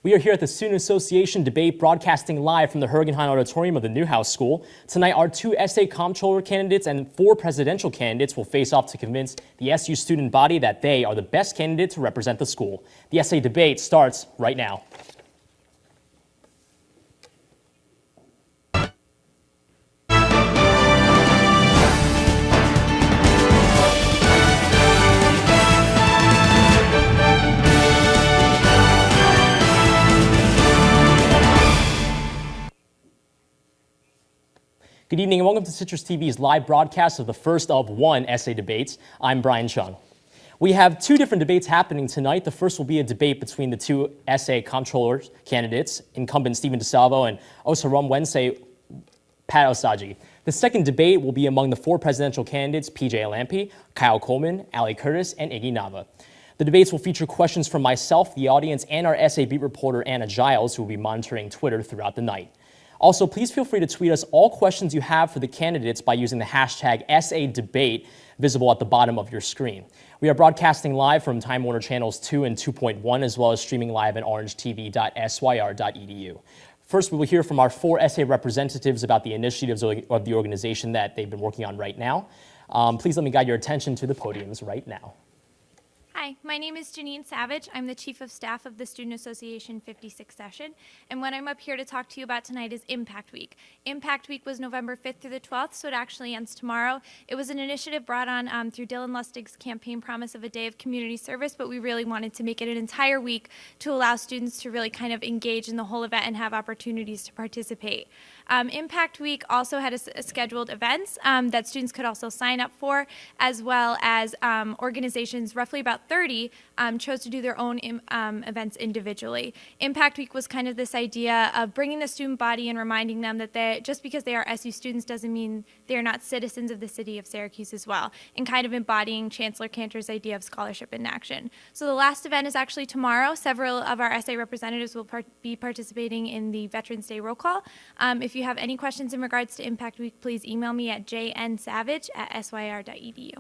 We are here at the Student Association debate broadcasting live from the Hergenheim Auditorium of the Newhouse School. Tonight, our 2 essay comptroller candidates and 4 presidential candidates will face off to convince the SU student body that they are the best candidate to represent the school. The essay debate starts right now. Good evening and welcome to Citrus TV's live broadcast of the first of 1 essay debates. I'm Brian Chung. We have 2 different debates happening tonight. The first will be a debate between the 2 essay comptroller candidates, incumbent Stephen DeSalvo and Osarum Wednesday pat-osagie. The second debate will be among the 4 presidential candidates, PJ Lampe, Kyle Coleman, Ali Curtis, and Iggy Nava. The debates will feature questions from myself, the audience, and our essay beat reporter Anna Giles, who will be monitoring Twitter throughout the night. Also, please feel free to tweet us all questions you have for the candidates by using the hashtag #SADebate visible at the bottom of your screen. We are broadcasting live from Time Warner Channels 2 and 2.1, as well as streaming live at orangetv.syr.edu. First, we will hear from our 4 essay representatives about the initiatives of the organization that they've been working on right now. Please let me guide your attention to the podiums right now. Hi, my name is Janine Savage. I'm the Chief of Staff of the Student Association 56th session, and what I'm up here to talk to you about tonight is Impact Week. Impact Week was November 5th through the 12th, so it actually ends tomorrow. It was an initiative brought on through Dylan Lustig's campaign promise of a day of community service, but we really wanted to make it an entire week to allow students to really kind of engage in the whole event and have opportunities to participate. Impact Week also had a scheduled events that students could also sign up for, as well as organizations, roughly about 30, chose to do their own events individually. Impact Week was kind of this idea of bringing the student body and reminding them that just because they are SU students doesn't mean they are not citizens of the city of Syracuse as well, and kind of embodying Chancellor Cantor's idea of scholarship in action. So the last event is actually tomorrow. Several of our essay representatives will be participating in the Veterans Day roll call. If you have any questions in regards to Impact Week, please email me at jnsavage@syr.edu.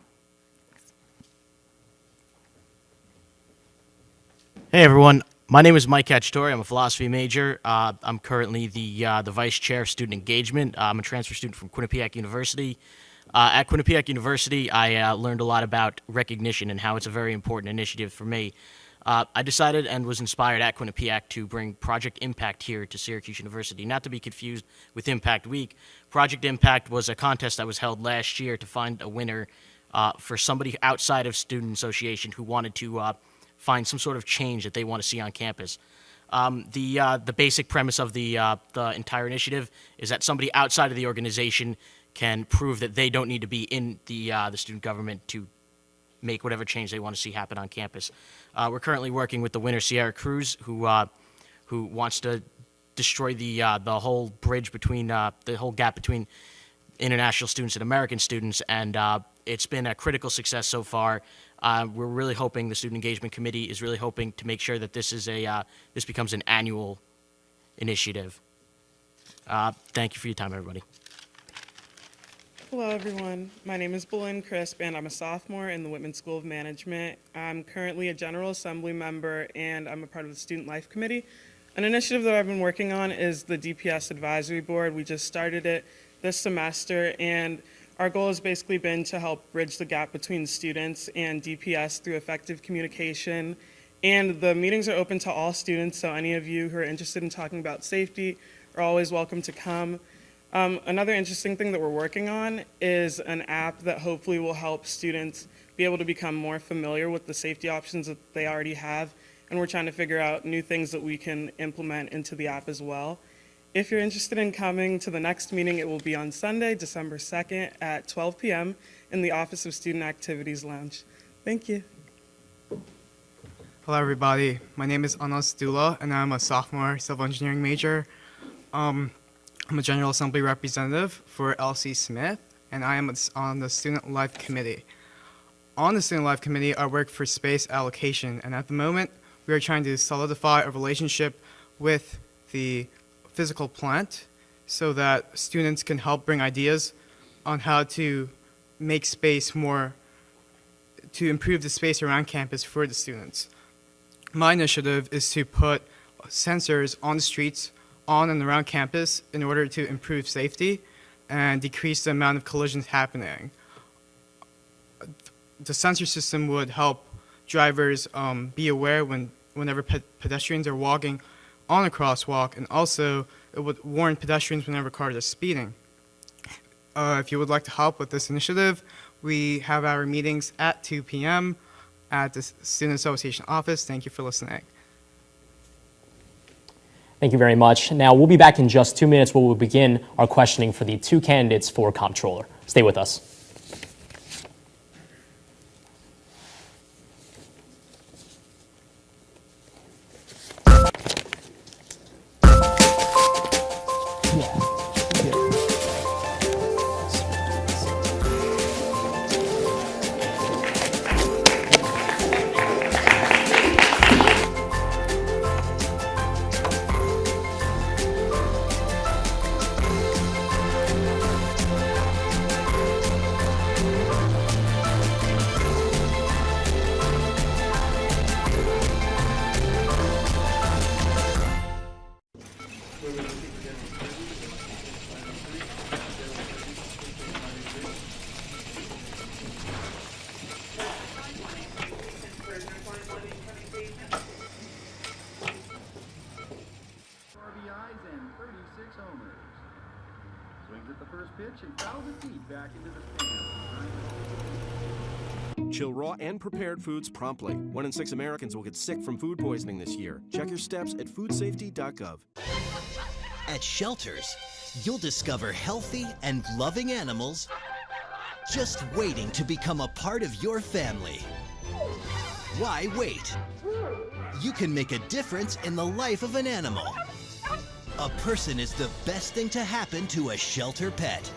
Hey everyone, my name is Mike Cacciatore. I'm a philosophy major. I'm currently the vice chair of student engagement. I'm a transfer student from Quinnipiac University. At Quinnipiac University, I learned a lot about recognition and how it's a very important initiative for me. I decided and was inspired at Quinnipiac to bring Project Impact here to Syracuse University, not to be confused with Impact Week. Project Impact was a contest that was held last year to find a winner for somebody outside of Student Association who wanted to find some sort of change that they want to see on campus. The basic premise of the entire initiative is that somebody outside of the organization can prove that they don't need to be in the student government to make whatever change they want to see happen on campus. We're currently working with the winner, Sierra Cruz, who wants to destroy the whole bridge between the whole gap between international students and American students, and it's been a critical success so far. We're really hoping, the Student Engagement Committee is really hoping to make sure that this becomes an annual initiative. Thank you for your time, everybody. Hello, everyone. My name is Belinda Crisp, and I'm a sophomore in the Whitman School of Management. I'm currently a General Assembly member, and I'm a part of the Student Life Committee. An initiative that I've been working on is the DPS Advisory Board. We just started it this semester, and our goal has basically been to help bridge the gap between students and DPS through effective communication. And the meetings are open to all students, so any of you who are interested in talking about safety are always welcome to come. Another interesting thing that we're working on is an app that hopefully will help students be able to become more familiar with the safety options that they already have, and we're trying to figure out new things that we can implement into the app as well. If you're interested in coming to the next meeting, it will be on Sunday, December 2nd at 12 p.m. in the Office of Student Activities Lounge. Thank you. Hello, everybody. My name is Anas Dula, and I'm a sophomore civil engineering major. I'm a General Assembly representative for LC Smith, and I am on the Student Life Committee. On the Student Life Committee, I work for space allocation, and at the moment, we are trying to solidify a relationship with the physical plant so that students can help bring ideas on how to make space more, to improve the space around campus for the students. My initiative is to put sensors on the streets on and around campus in order to improve safety and decrease the amount of collisions happening. The sensor system would help drivers be aware whenever pedestrians are walking on a crosswalk, and also it would warn pedestrians whenever cars are speeding. If you would like to help with this initiative, we have our meetings at 2 p.m. at the Student Association office. Thank you for listening. Thank you very much. Now, we'll be back in just 2 minutes where we'll begin our questioning for the two candidates for comptroller. Stay with us. RBIs and 36 homers. Swings at the first pitch and fouls it deep back into the stands. Chill raw and prepared foods promptly. 1 in 6 Americans will get sick from food poisoning this year. Check your steps at foodsafety.gov. At shelters, you'll discover healthy and loving animals just waiting to become a part of your family. Why wait? You can make a difference in the life of an animal. A person is the best thing to happen to a shelter pet.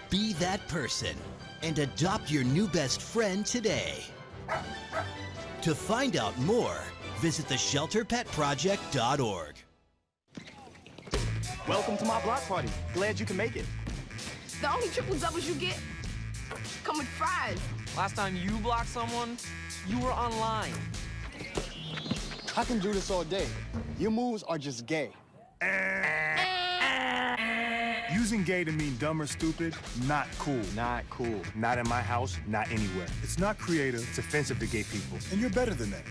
Be that person and adopt your new best friend today. To find out more, visit theshelterpetproject.org. Welcome to my block party. Glad you can make it. The only triple doubles you get come with fries. Last time you blocked someone, you were online. I can do this all day. Your moves are just gay. Using gay to mean dumb or stupid, not cool. Not cool. Not in my house, not anywhere. It's not creative, it's offensive to gay people. And you're better than that.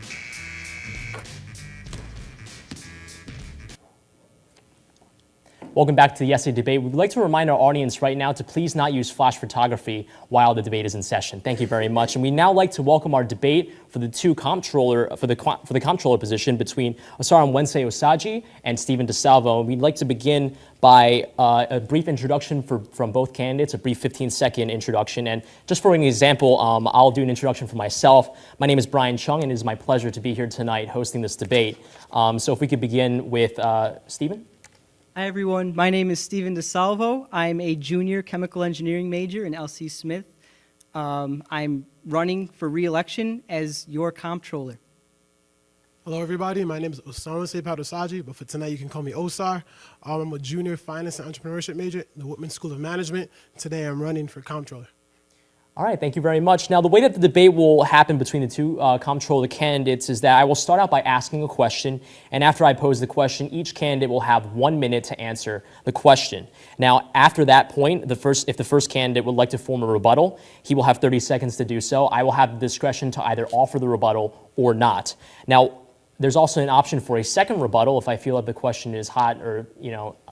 Welcome back to the essay debate. We'd like to remind our audience right now to please not use flash photography while the debate is in session. Thank you very much. And we now like to welcome our debate for the comptroller position between Osaram Osagie and Stephen DeSalvo. And we'd like to begin by a brief introduction from both candidates, a brief 15-second introduction. And just for an example, I'll do an introduction for myself. My name is Brian Chung, and it is my pleasure to be here tonight hosting this debate. So if we could begin with Stephen. Hi, everyone. My name is Stephen DeSalvo. I'm a junior chemical engineering major in LC Smith. I'm running for re-election as your comptroller. Hello, everybody. My name is Osaram pat-osagie, but for tonight you can call me Osar. I'm a junior finance and entrepreneurship major in the Whitman School of Management. Today I'm running for comptroller. All right, thank you very much. Now, the way that the debate will happen between the two comptroller candidates is that I will start out by asking a question, and after I pose the question, each candidate will have 1 minute to answer the question. Now, after that point, if the first candidate would like to form a rebuttal, he will have 30 seconds to do so. I will have the discretion to either offer the rebuttal or not. Now, there's also an option for a second rebuttal if I feel that the question is hot or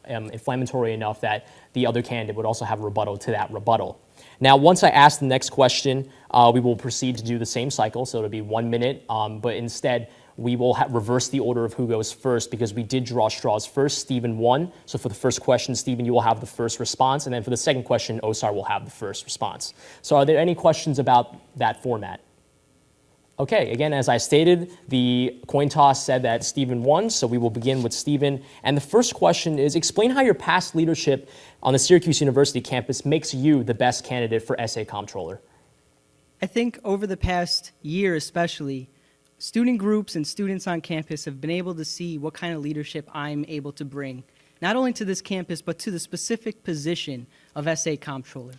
inflammatory enough that the other candidate would also have a rebuttal to that rebuttal. Now, once I ask the next question, we will proceed to do the same cycle, so it'll be 1 minute, but instead we will reverse the order of who goes first because we did draw straws first. Stephen won, so for the first question, Stephen, you will have the first response, and then for the second question, Osar will have the first response. So are there any questions about that format? Okay, again, as I stated, the coin toss said that Stephen won, so we will begin with Stephen. And the first question is, explain how your past leadership on the Syracuse University campus makes you the best candidate for SA Comptroller. I think over the past year especially, student groups and students on campus have been able to see what kind of leadership I'm able to bring, not only to this campus, but to the specific position of SA Comptroller.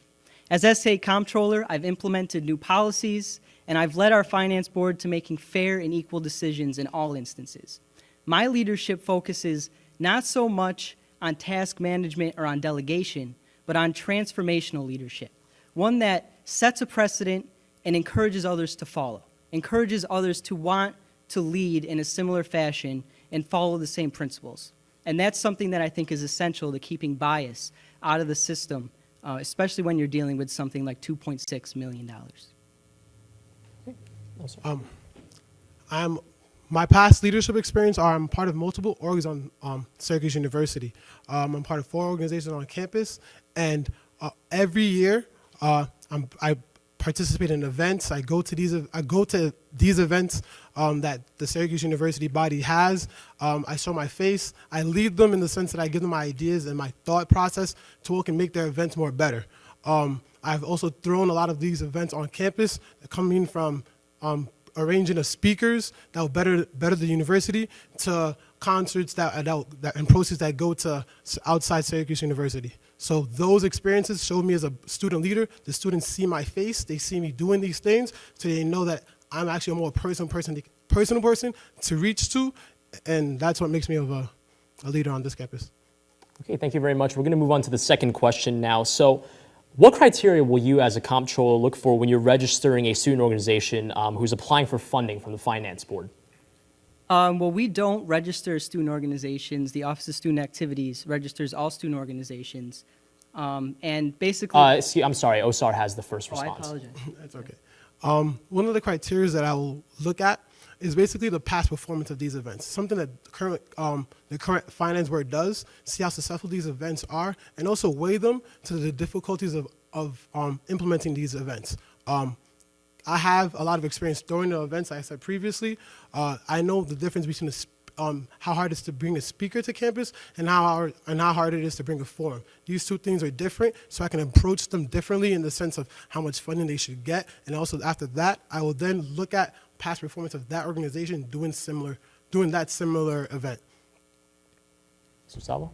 As SA Comptroller, I've implemented new policies, and I've led our finance board to making fair and equal decisions in all instances. My leadership focuses not so much on task management or on delegation, but on transformational leadership, one that sets a precedent and encourages others to follow, encourages others to want to lead in a similar fashion and follow the same principles. And that's something that I think is essential to keeping bias out of the system, especially when you're dealing with something like $2.6 million. My past leadership experience are I'm part of multiple orgs on Syracuse University. I'm part of 4 organizations on campus, and every year I participate in events. I go to these events that the Syracuse University body has. I show my face. I lead them in the sense that I give them my ideas and my thought process to work and make their events more better. I've also thrown a lot of these events on campus, coming from arranging of speakers that will better the university to concerts and proceeds that go to outside Syracuse University. So those experiences showed me as a student leader. The students see my face, they see me doing these things, so they know that I'm actually a more personal person to reach to, and that's what makes me of a leader on this campus. Okay, thank you very much. We're going to move on to the second question now. So, what criteria will you as a comptroller look for when you're registering a student organization who's applying for funding from the Finance Board? Well, we don't register student organizations. The Office of Student Activities registers all student organizations. And basically... I'm sorry, OSAR has the first response. I apologize. That's okay. One of the criteria that I will look at is basically the past performance of these events. Something that the current Finance Board does, see how successful these events are, and also weigh them to the difficulties of implementing these events. I have a lot of experience during the events, like I said previously. I know the difference between how hard it is to bring a speaker to campus and how hard it is to bring a forum. These two things are different, so I can approach them differently in the sense of how much funding they should get. And also after that, I will then look at past performance of that organization doing that similar event. Mr. Salvo?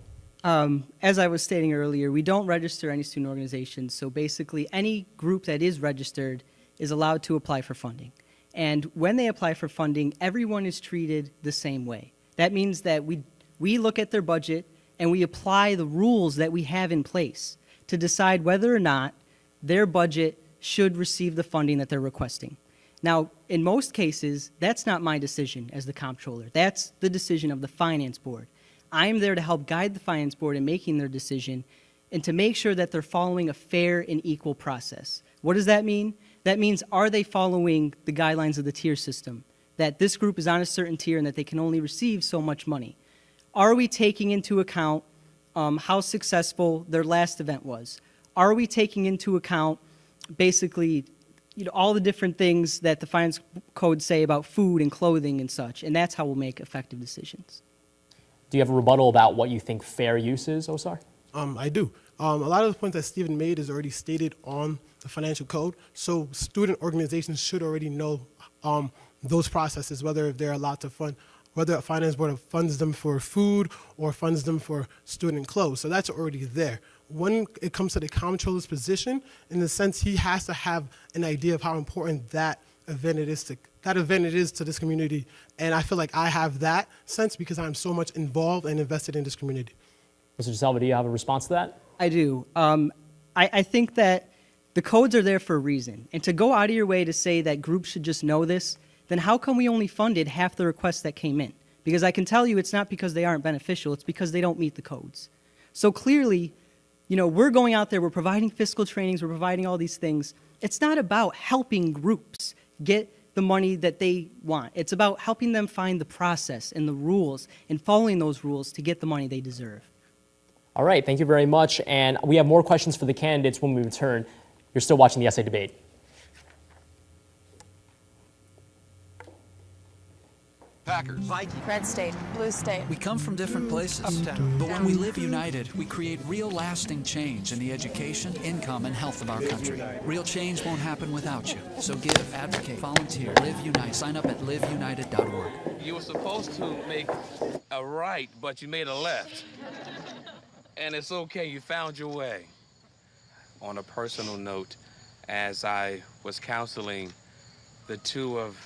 As I was stating earlier, we don't register any student organizations, so basically any group that is registered is allowed to apply for funding. And when they apply for funding, everyone is treated the same way. That means that we look at their budget and we apply the rules that we have in place to decide whether or not their budget should receive the funding that they're requesting. Now, in most cases, that's not my decision as the comptroller. That's the decision of the Finance Board. I am there to help guide the Finance Board in making their decision and to make sure that they're following a fair and equal process. What does that mean? That means, are they following the guidelines of the tier system? That this group is on a certain tier and that they can only receive so much money. Are we taking into account how successful their last event was? Are we taking into account basically all the different things that the finance codes say about food and clothing and such? And that's how we'll make effective decisions. Do you have a rebuttal about what you think fair use is, Osar? I do. A lot of the points that Stephen made is already stated on the financial code, so student organizations should already know those processes, whether they're allowed to fund, whether a finance board funds them for food or funds them for student clothes. So that's already there. When it comes to the comptroller's position, in the sense he has to have an idea of how important that event it is to this community, and I feel like I have that sense because I'm so much involved and invested in this community. Mr. DeSalva, do you have a response to that? I do. I think that the codes are there for a reason. And to go out of your way to say that groups should just know this, then how come we only funded half the requests that came in? Because I can tell you it's not because they aren't beneficial, it's because they don't meet the codes. So clearly, we're going out there, we're providing fiscal trainings, we're providing all these things. It's not about helping groups get the money that they want. It's about helping them find the process and the rules and following those rules to get the money they deserve. All right, thank you very much. And we have more questions for the candidates when we return. You're still watching the essay debate. Packers. Vikings. Red State. Blue State. We come from different places. Uptown. But when we live united, we create real lasting change in the education, income, and health of our country. Real change won't happen without you. So give, advocate, volunteer, live unite. Sign up at liveunited.org. You were supposed to make a right, but you made a left. And it's okay, you found your way. On a personal note, as I was counseling the two of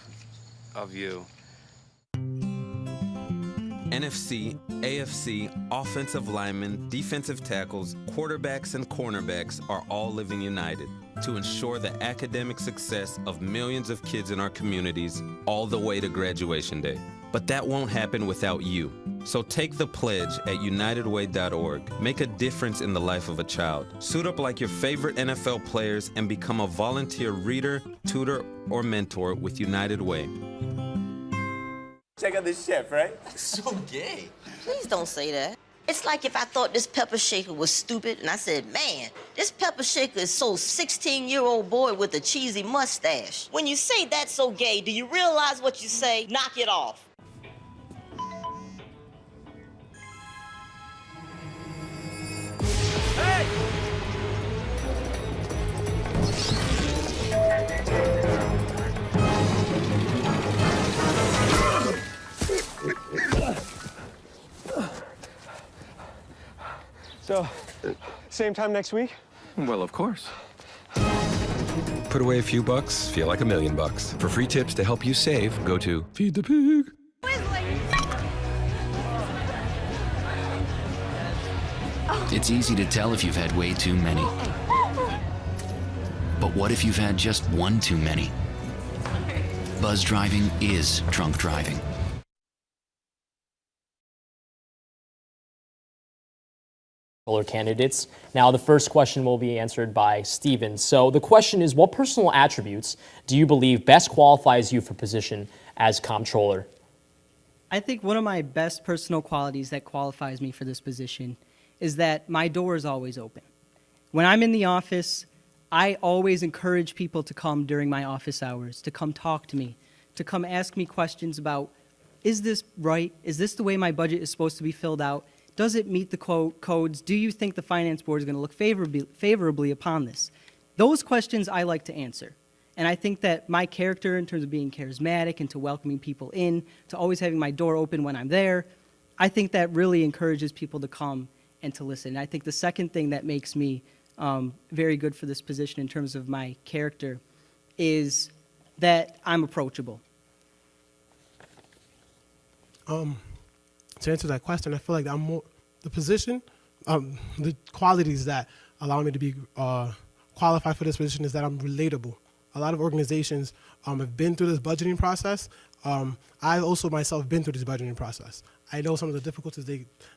you, NFC, AFC, offensive linemen, defensive tackles, quarterbacks, and cornerbacks are all living united to ensure the academic success of millions of kids in our communities all the way to graduation day. But that won't happen without you. So take the pledge at unitedway.org. Make a difference in the life of a child. Suit up like your favorite NFL players and become a volunteer reader, tutor, or mentor with United Way. Check out this chef, right? So gay. Please don't say that. It's like if I thought this pepper shaker was stupid and I said, man, this pepper shaker is so 16-year-old boy with a cheesy mustache. When you say that's so gay, do you realize what you say? Knock it off. So, same time next week? Well, of course. Put away a few bucks, feel like $1 million. For free tips to help you save, go to Feed the Pig. It's easy to tell if you've had way too many. But what if you've had just one too many? Buzz driving is drunk driving. Candidates. Now, the first question will be answered by Stephen. So the question is, what personal attributes do you believe best qualifies you for position as comptroller? I think one of my best personal qualities that qualifies me for this position is that my door is always open. When I'm in the office, I always encourage people to come during my office hours, to come talk to me, to come ask me questions about, is this right? Is this the way my budget is supposed to be filled out? Does it meet the codes? Do you think the finance board is going to look favorably upon this? Those questions I like to answer. And I think that my character in terms of being charismatic and to welcoming people in, to always having my door open when I'm there, I think that really encourages people to come and to listen. And I think the second thing that makes me very good for this position in terms of my character is that I'm approachable. To answer that question, I feel like I'm more the position, the qualities that allow me to be qualified for this position is that I'm relatable. A lot of organizations have been through this budgeting process. I also myself been through this budgeting process. I know some of the difficulties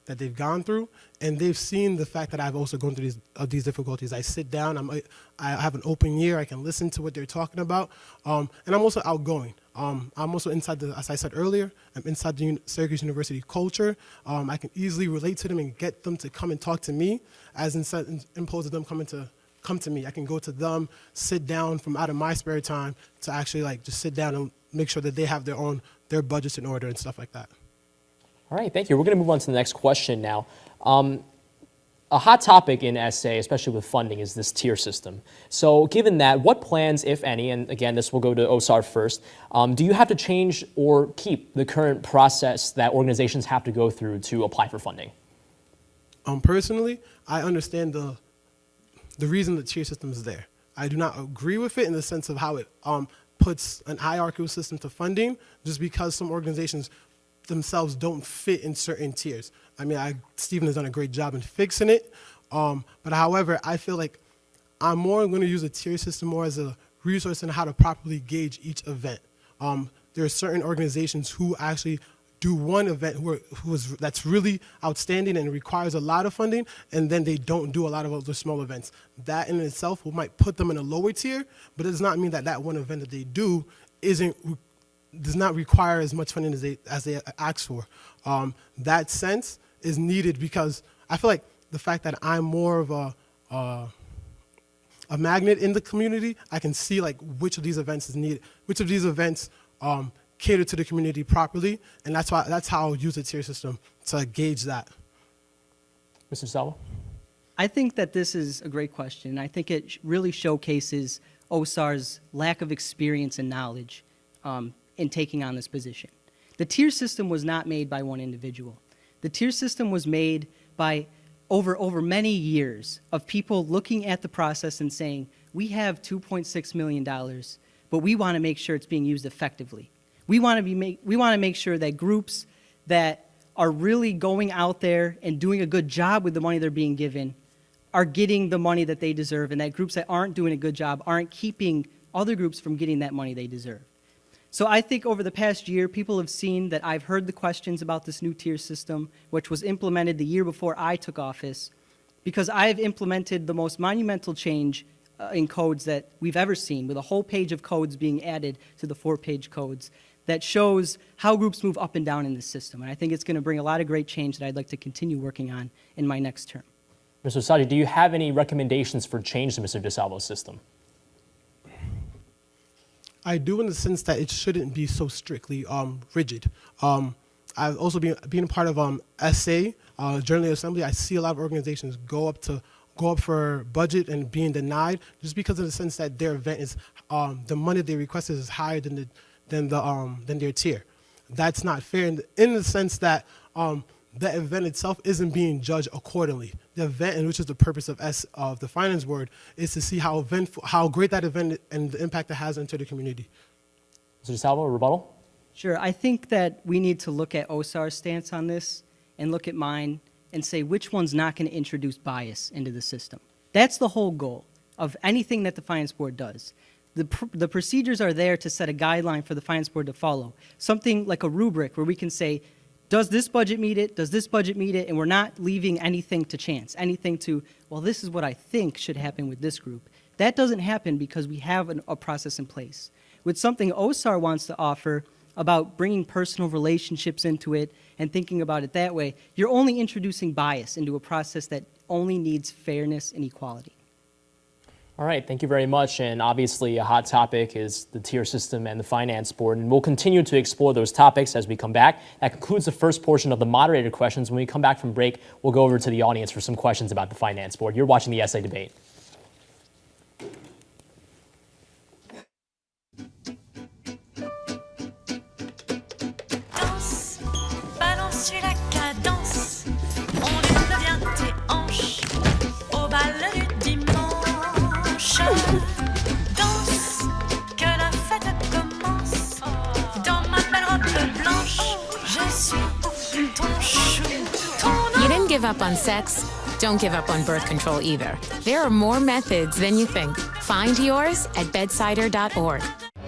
that they've gone through, and they've seen the fact that I've also gone through these difficulties. I sit down, I have an open ear, I can listen to what they're talking about, and I'm also outgoing. I'm also inside as I said earlier, I'm inside the Syracuse University culture. I can easily relate to them and get them to come and talk to me, as opposed to them come to me. I can go to them, sit down from out of my spare time to actually like just sit down and make sure that they have their budgets in order and stuff like that. All right, thank you. We're going to move on to the next question now. A hot topic in SA, especially with funding, is this tier system. So given that, what plans, if any, and again, this will go to OSAR first, do you have to change or keep the current process that organizations have to go through to apply for funding? Personally, I understand the reason the tier system is there. I do not agree with it in the sense of how it puts an hierarchical system to funding, just because some organizations themselves don't fit in certain tiers. I mean, Stephen has done a great job in fixing it, but however, I feel like I'm more going to use a tier system more as a resource in how to properly gauge each event. There are certain organizations who actually do one event that's really outstanding and requires a lot of funding, and then they don't do a lot of other small events. That in itself might put them in a lower tier, but it does not mean that that one event that they do does not require as much funding as they ask for. That sense is needed because I feel like the fact that I'm more of a magnet in the community, I can see like which of these events is needed, which of these events cater to the community properly, and that's how I'll use the tier system to gauge that. Mr. Salvo? I think that this is a great question. I think it really showcases OSAR's lack of experience and knowledge in taking on this position. The tier system was not made by one individual. The tier system was made by over many years of people looking at the process and saying, we have $2.6 million, but we want to make sure it's being used effectively. We want to make sure that groups that are really going out there and doing a good job with the money they're being given are getting the money that they deserve, and that groups that aren't doing a good job aren't keeping other groups from getting that money they deserve. So I think over the past year, people have seen that I've heard the questions about this new tier system, which was implemented the year before I took office, because I've implemented the most monumental change in codes that we've ever seen, with a whole page of codes being added to the 4-page codes that shows how groups move up and down in the system. And I think it's going to bring a lot of great change that I'd like to continue working on in my next term. Mr. Osagie, do you have any recommendations for change to Mr. DeSalvo's system? I do, in the sense that it shouldn't be so strictly rigid. I've also been a part of SA, Journal Assembly. I see a lot of organizations go up for budget and being denied just because of the sense that their event is the money they requested is higher than their tier. That's not fair in the sense that the event itself isn't being judged accordingly. The event, and which is the purpose of the finance board, is to see how great that event and the impact it has into the community. Mr. DeSalvo, a rebuttal? Sure. I think that we need to look at OSAR's stance on this and look at mine and say which one's not going to introduce bias into the system. That's the whole goal of anything that the finance board does. The procedures are there to set a guideline for the finance board to follow, something like a rubric where we can say, does this budget meet it? Does this budget meet it? And we're not leaving anything to chance, anything to, well, this is what I think should happen with this group. That doesn't happen because we have a process in place. With something OSAR wants to offer about bringing personal relationships into it and thinking about it that way, you're only introducing bias into a process that only needs fairness and equality. All right, thank you very much. And obviously a hot topic is the tier system and the finance board. And we'll continue to explore those topics as we come back. That concludes the first portion of the moderated questions. When we come back from break, we'll go over to the audience for some questions about the finance board. You're watching the SA debate. You didn't give up on sex. Don't give up on birth control either. There are more methods than you think. Find yours at bedsider.org.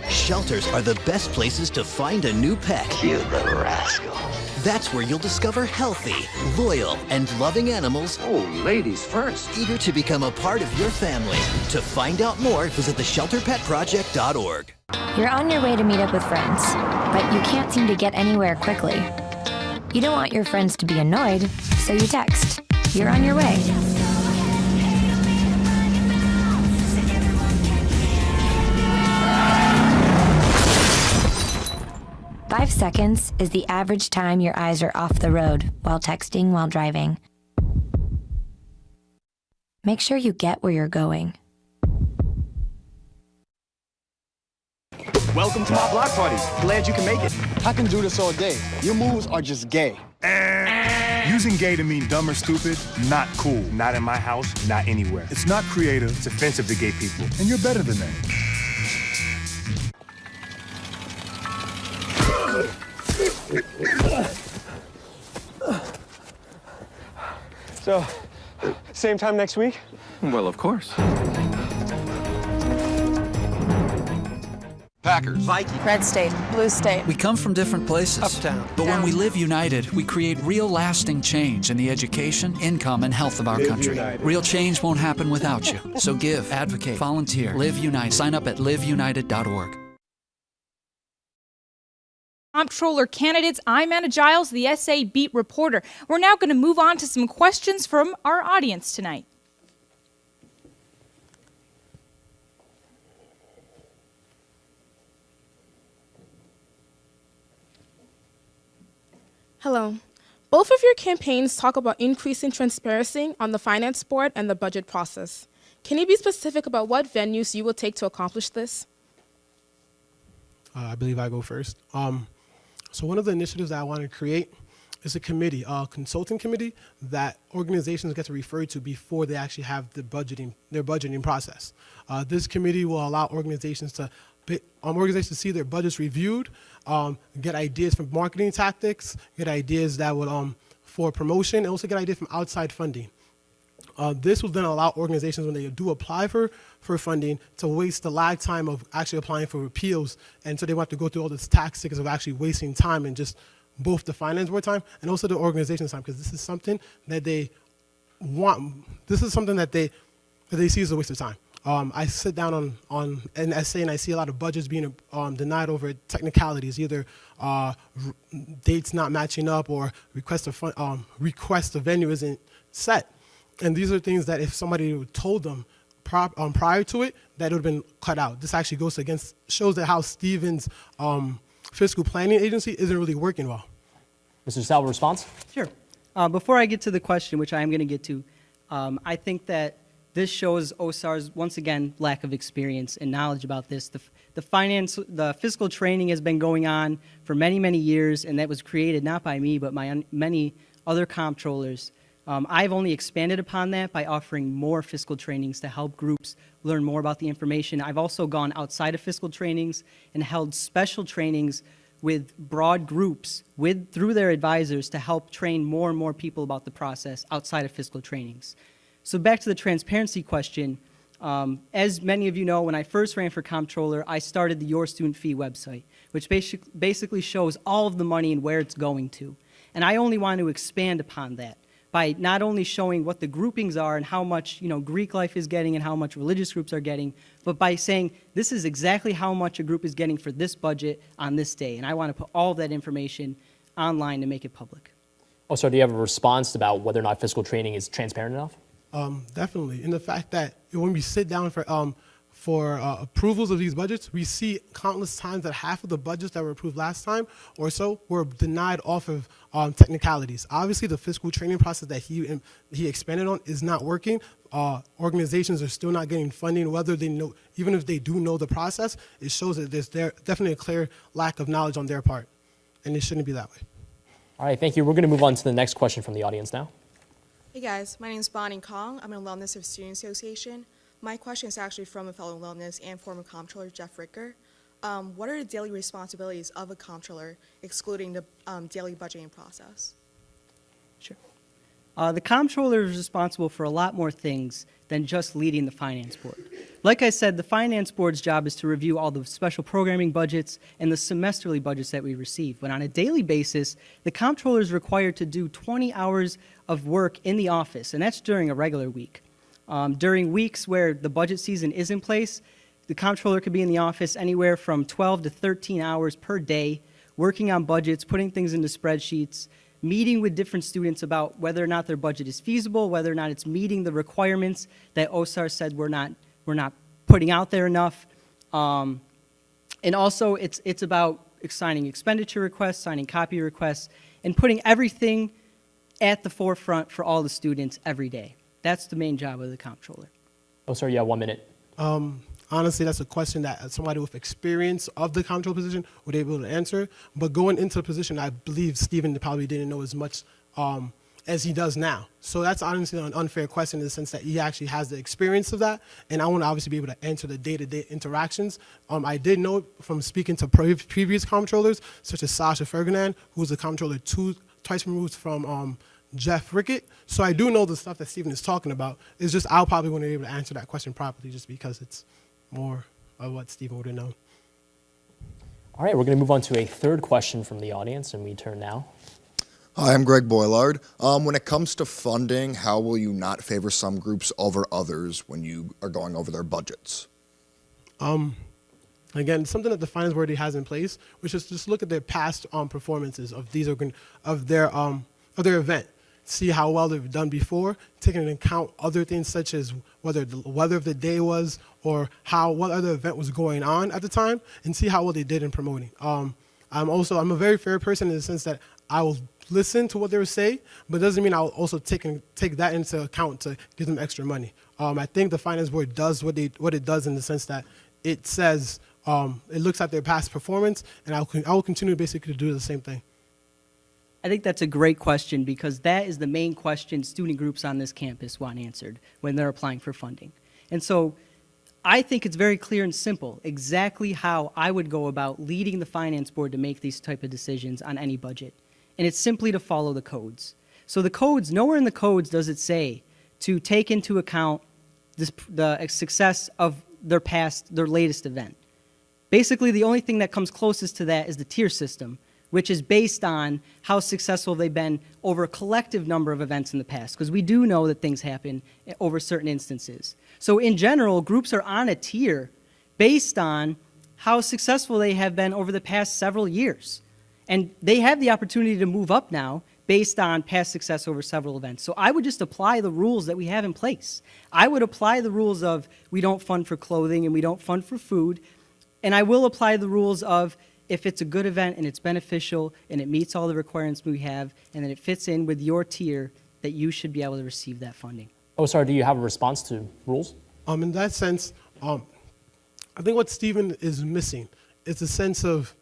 Shelters are the best places to find a new pet. You little rascal. That's where you'll discover healthy, loyal, and loving animals. Oh, ladies first. Eager to become a part of your family. To find out more, visit theshelterpetproject.org. You're on your way to meet up with friends, but you can't seem to get anywhere quickly. You don't want your friends to be annoyed, so you text. You're on your way. "5 seconds is the average time your eyes are off the road while texting while driving. Make sure you get where you're going." Welcome to my block party. Glad you can make it. I can do this all day. Your moves are just gay. Using gay to mean dumb or stupid, not cool. Not in my house, not anywhere. It's not creative, it's offensive to gay people. And you're better than that. So, same time next week? Well, of course. Packers. Vikings. Red State. Blue State. We come from different places. Uptown. But when we live united, we create real lasting change in the education, income, and health of our country. Real change won't happen without you. So give, advocate, volunteer, live united. Sign up at liveunited.org. Comptroller candidates, I'm Anna Giles, the SA Beat reporter. We're now going to move on to some questions from our audience tonight. Hello. Both of your campaigns talk about increasing transparency on the finance board and the budget process. Can you be specific about what venues you will take to accomplish this? I believe I go first. So one of the initiatives that I want to create is a committee, a consulting committee that organizations get to refer to before they actually have their budgeting process. This committee will allow organizations to organizations see their budgets reviewed, get ideas from marketing tactics, get ideas that would for promotion, and also get ideas from outside funding. This will then allow organizations, when they do apply for funding, to waste the lag time of actually applying for appeals, and so they won't have to go through all this tactics of actually wasting time and just both the finance board time and also the organization's time, because this is something that they want. This is something that they see as a waste of time. I sit down on an essay and I see a lot of budgets being denied over technicalities, either dates not matching up or request a venue isn't set. And these are things that if somebody told them prior to it, that would have been cut out. This actually shows that how Stevens' fiscal planning agency isn't really working well. Mr. Salvo, response? Sure. Before I get to the question, which I am going to get to, I think that this shows OSAR's, once again, lack of experience and knowledge about this. The fiscal training has been going on for many, many years, and that was created not by me, but by many other comptrollers. I've only expanded upon that by offering more fiscal trainings to help groups learn more about the information. I've also gone outside of fiscal trainings and held special trainings with broad groups through their advisors to help train more and more people about the process outside of fiscal trainings. So back to the transparency question, as many of you know, when I first ran for comptroller, I started the Your Student Fee website, which basically shows all of the money and where it's going to. And I only want to expand upon that by not only showing what the groupings are and how much Greek life is getting and how much religious groups are getting, but by saying this is exactly how much a group is getting for this budget on this day. And I want to put all of that information online to make it public. Oh, so do you have a response about whether or not fiscal training is transparent enough? Definitely. In the fact that when we sit down for approvals of these budgets, we see countless times that half of the budgets that were approved last time or so were denied off of technicalities. Obviously, the fiscal training process that he expanded on is not working. Organizations are still not getting funding, whether they know, even if they do know the process, it shows that there's definitely a clear lack of knowledge on their part, and it shouldn't be that way. All right, thank you. We're going to move on to the next question from the audience now. Hey guys, my name is Bonnie Kong. I'm an alumnus of Student Association. My question is actually from a fellow alumnus and former comptroller, Jeff Ricker. What are the daily responsibilities of a comptroller, excluding the daily budgeting process? Sure. The comptroller is responsible for a lot more things than just leading the finance board. Like I said, the finance board's job is to review all the special programming budgets and the semesterly budgets that we receive. But on a daily basis, the comptroller is required to do 20 hours of work in the office, and that's during a regular week. During weeks where the budget season is in place, the comptroller could be in the office anywhere from 12 to 13 hours per day, working on budgets, putting things into spreadsheets, meeting with different students about whether or not their budget is feasible, whether or not it's meeting the requirements that OSAR said we're not putting out there enough. And also it's about signing expenditure requests, signing copy requests, and putting everything at the forefront for all the students every day. That's the main job of the comptroller. Oh, sorry, yeah, 1 minute. Honestly, that's a question that somebody with experience of the comptroller position would be able to answer. But going into the position, I believe Stephen probably didn't know as much as he does now. So that's honestly an unfair question in the sense that he actually has the experience of that. And I want to obviously be able to answer the day-to-day interactions. I did know from speaking to previous comptrollers, such as Sasha Ferdinand, who's a comptroller twice removed from Jeff Rickett. So I do know the stuff that Stephen is talking about. It's just I'll probably want to be able to answer that question properly just because it's more of what Stephen would have known. All right, we're going to move on to a third question from the audience, and we turn now. Hi, I'm Greg Boylard. When it comes to funding, how will you not favor some groups over others when you are going over their budgets? Again, something that the finance board has in place, which is just look at their past performances of their event. See how well they've done before, taking into account other things such as whether the weather of the day was or what other event was going on at the time, and see how well they did in promoting. I'm a very fair person in the sense that I will listen to what they say, but it doesn't mean I'll also take that into account to give them extra money. I think the finance board does what it does in the sense that it says it looks at their past performance, and I will continue basically to do the same thing. I think that's a great question because that is the main question student groups on this campus want answered when they're applying for funding. And so I think it's very clear and simple exactly how I would go about leading the finance board to make these type of decisions on any budget. And it's simply to follow the codes. So the codes, nowhere in the codes does it say to take into account the success of their latest event. Basically, the only thing that comes closest to that is the tier system, which is based on how successful they've been over a collective number of events in the past, because we do know that things happen over certain instances. So in general, groups are on a tier based on how successful they have been over the past several years. And they have the opportunity to move up now based on past success over several events. So I would just apply the rules that we have in place. I would apply the rules of we don't fund for clothing and we don't fund for food. And I will apply the rules of if it's a good event and it's beneficial and it meets all the requirements we have and that it fits in with your tier, that you should be able to receive that funding. Oh, sorry, do you have a response to rules? In that sense, I think what Stephen is missing is the sense of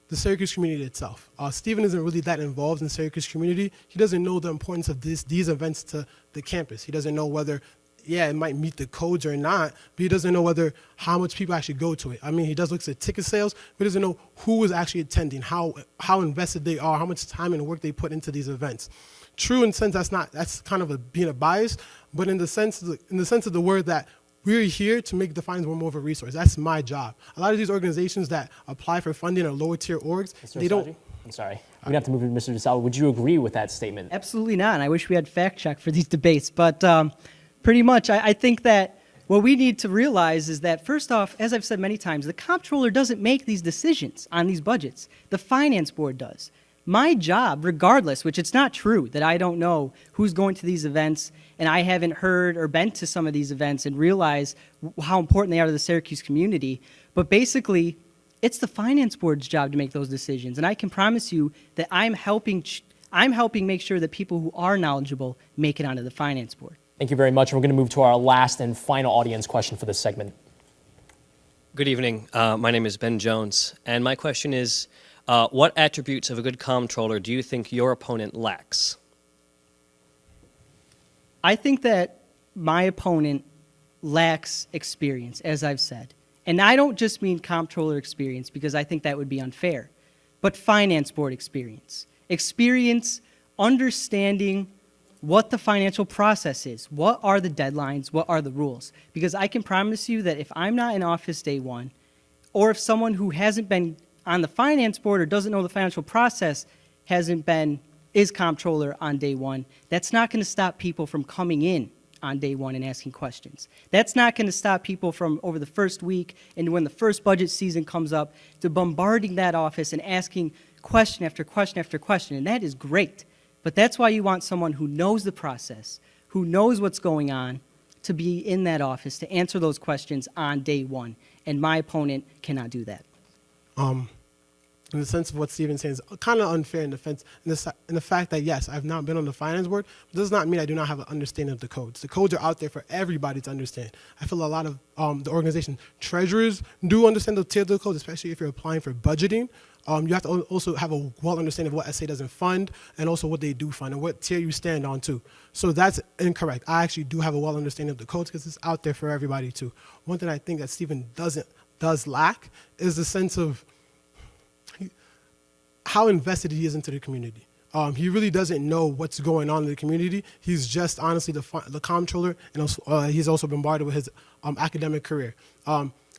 the Syracuse community itself. Stephen isn't really that involved in the Syracuse community. He doesn't know the importance of these events to the campus. He doesn't know whether, yeah, it might meet the codes or not, but he doesn't know how much people actually go to it. I mean, he does look at ticket sales, but he doesn't know who is actually attending, how invested they are, how much time and work they put into these events. True in the sense that's kind of being a bias, but in the sense of the word that we're here to make the finance board more of a resource. That's my job. A lot of these organizations that apply for funding are lower tier orgs. They don't. I'm sorry. We're going to have to move to Mr. DeSalvo. Would you agree with that statement? Absolutely not. And I wish we had fact check for these debates. But pretty much, I think that what we need to realize is that, first off, as I've said many times, the comptroller doesn't make these decisions on these budgets. The finance board does. My job, regardless, which it's not true that I don't know who's going to these events and I haven't heard or been to some of these events and realize how important they are to the Syracuse community, but basically it's the finance board's job to make those decisions. And I can promise you that I'm helping make sure that people who are knowledgeable make it onto the finance board. Thank you very much. And we're going to move to our last and final audience question for this segment. Good evening. My name is Ben Jones, and my question is, what attributes of a good comptroller do you think your opponent lacks? I think that my opponent lacks experience, as I've said. And I don't just mean comptroller experience, because I think that would be unfair, but finance board experience. Experience understanding what the financial process is. What are the deadlines? What are the rules? Because I can promise you that if I'm not in office day one, or if someone who hasn't been on the finance board or doesn't know the financial process is comptroller on day one, that's not going to stop people from coming in on day one and asking questions. That's not going to stop people from over the first week and when the first budget season comes up to bombarding that office and asking question after question after question. And that is great. But that's why you want someone who knows the process, who knows what's going on, to be in that office to answer those questions on day one. And my opponent cannot do that. In the sense of what Stephen's saying is kind of unfair in the fact that, yes, I've not been on the finance board, but does not mean I do not have an understanding of the codes. The codes are out there for everybody to understand. I feel a lot of the organization treasurers do understand the tier of the codes, especially if you're applying for budgeting. You have to also have a well understanding of what SA doesn't fund and also what they do fund and what tier you stand on too. So that's incorrect. I actually do have a well understanding of the codes because it's out there for everybody too. One thing I think that Stephen does lack is the sense of how invested he is into the community. He really doesn't know what's going on in the community. He's just honestly the comptroller, and also, he's also bombarded with his academic career.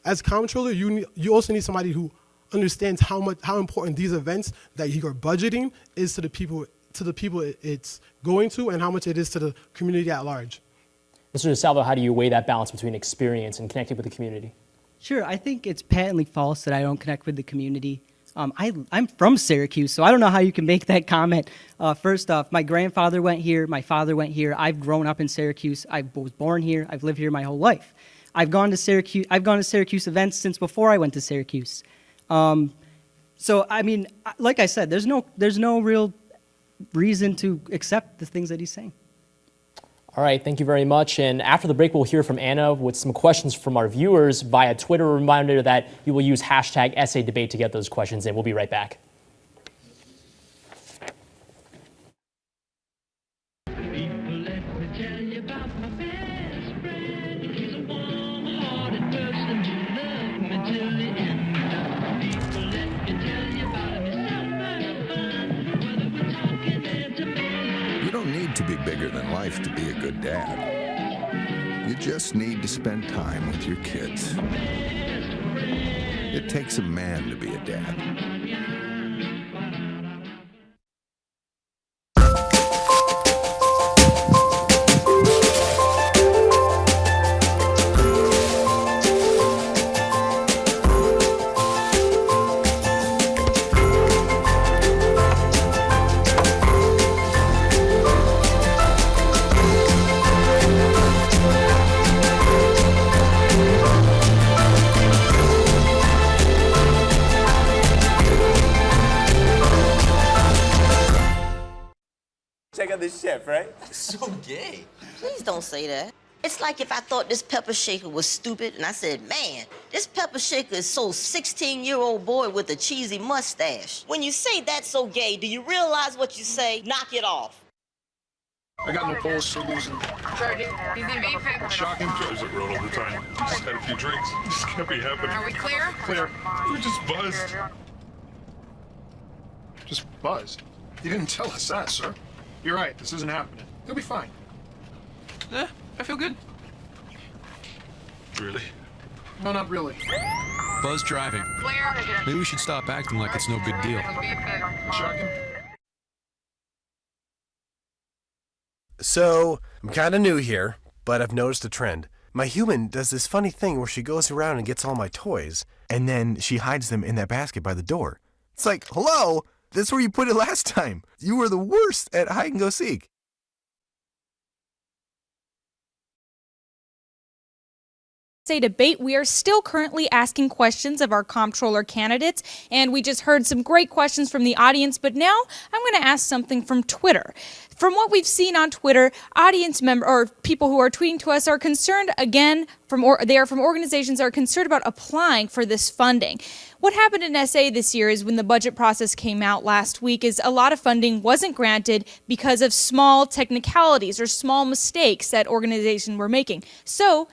As comptroller, you also need somebody who understands how important these events that you are budgeting is to the people it's going to, and how much it is to the community at large. Mr. DeSalvo, how do you weigh that balance between experience and connecting with the community? Sure, I think it's patently false that I don't connect with the community. I'm from Syracuse, so I don't know how you can make that comment. First off, my grandfather went here, my father went here. I've grown up in Syracuse. I was born here. I've lived here my whole life. I've gone to Syracuse events since before I went to Syracuse. So I mean, like I said, there's no real reason to accept the things that he's saying. All right, thank you very much. And after the break, we'll hear from Anna with some questions from our viewers via Twitter. A reminder that you will use hashtag #SADebate to get those questions in. We'll be right back. don't need to be bigger than life to be a good dad. You just need to spend time with your kids. It takes a man to be a dad. Check out this chef, right? So gay. Please don't say that. It's like if I thought this pepper shaker was stupid and I said, man, this pepper shaker is so 16-year-old boy with a cheesy mustache. When you say that's so gay, do you realize what you say? Knock it off. I got no balls for losing. Sergeant, he's in beefing. Shocking. Is it real all the time? Just had a few drinks. This can't be happening. Are we clear? Clear. We just buzzed. Just buzzed. You didn't tell us that, sir. You're right. This isn't happening. You'll be fine. I feel good. Really? No, not really. Buzz driving. Clear. Maybe we should stop acting like it's no big deal. Shocking. So, I'm kind of new here, but I've noticed a trend. My human does this funny thing where she goes around and gets all my toys, and then she hides them in that basket by the door. It's like, hello? That's where you put it last time. You were the worst at hide and go seek. Debate, we are still currently asking questions of our comptroller candidates, and we just heard some great questions from the audience, but now I'm going to ask something from Twitter. From what we've seen on Twitter, audience member or people who are tweeting to us are concerned again they are from organizations that are concerned about applying for this funding. What happened in SA this year is when the budget process came out last week is a lot of funding wasn't granted because of small technicalities or small mistakes that organizations were making. So,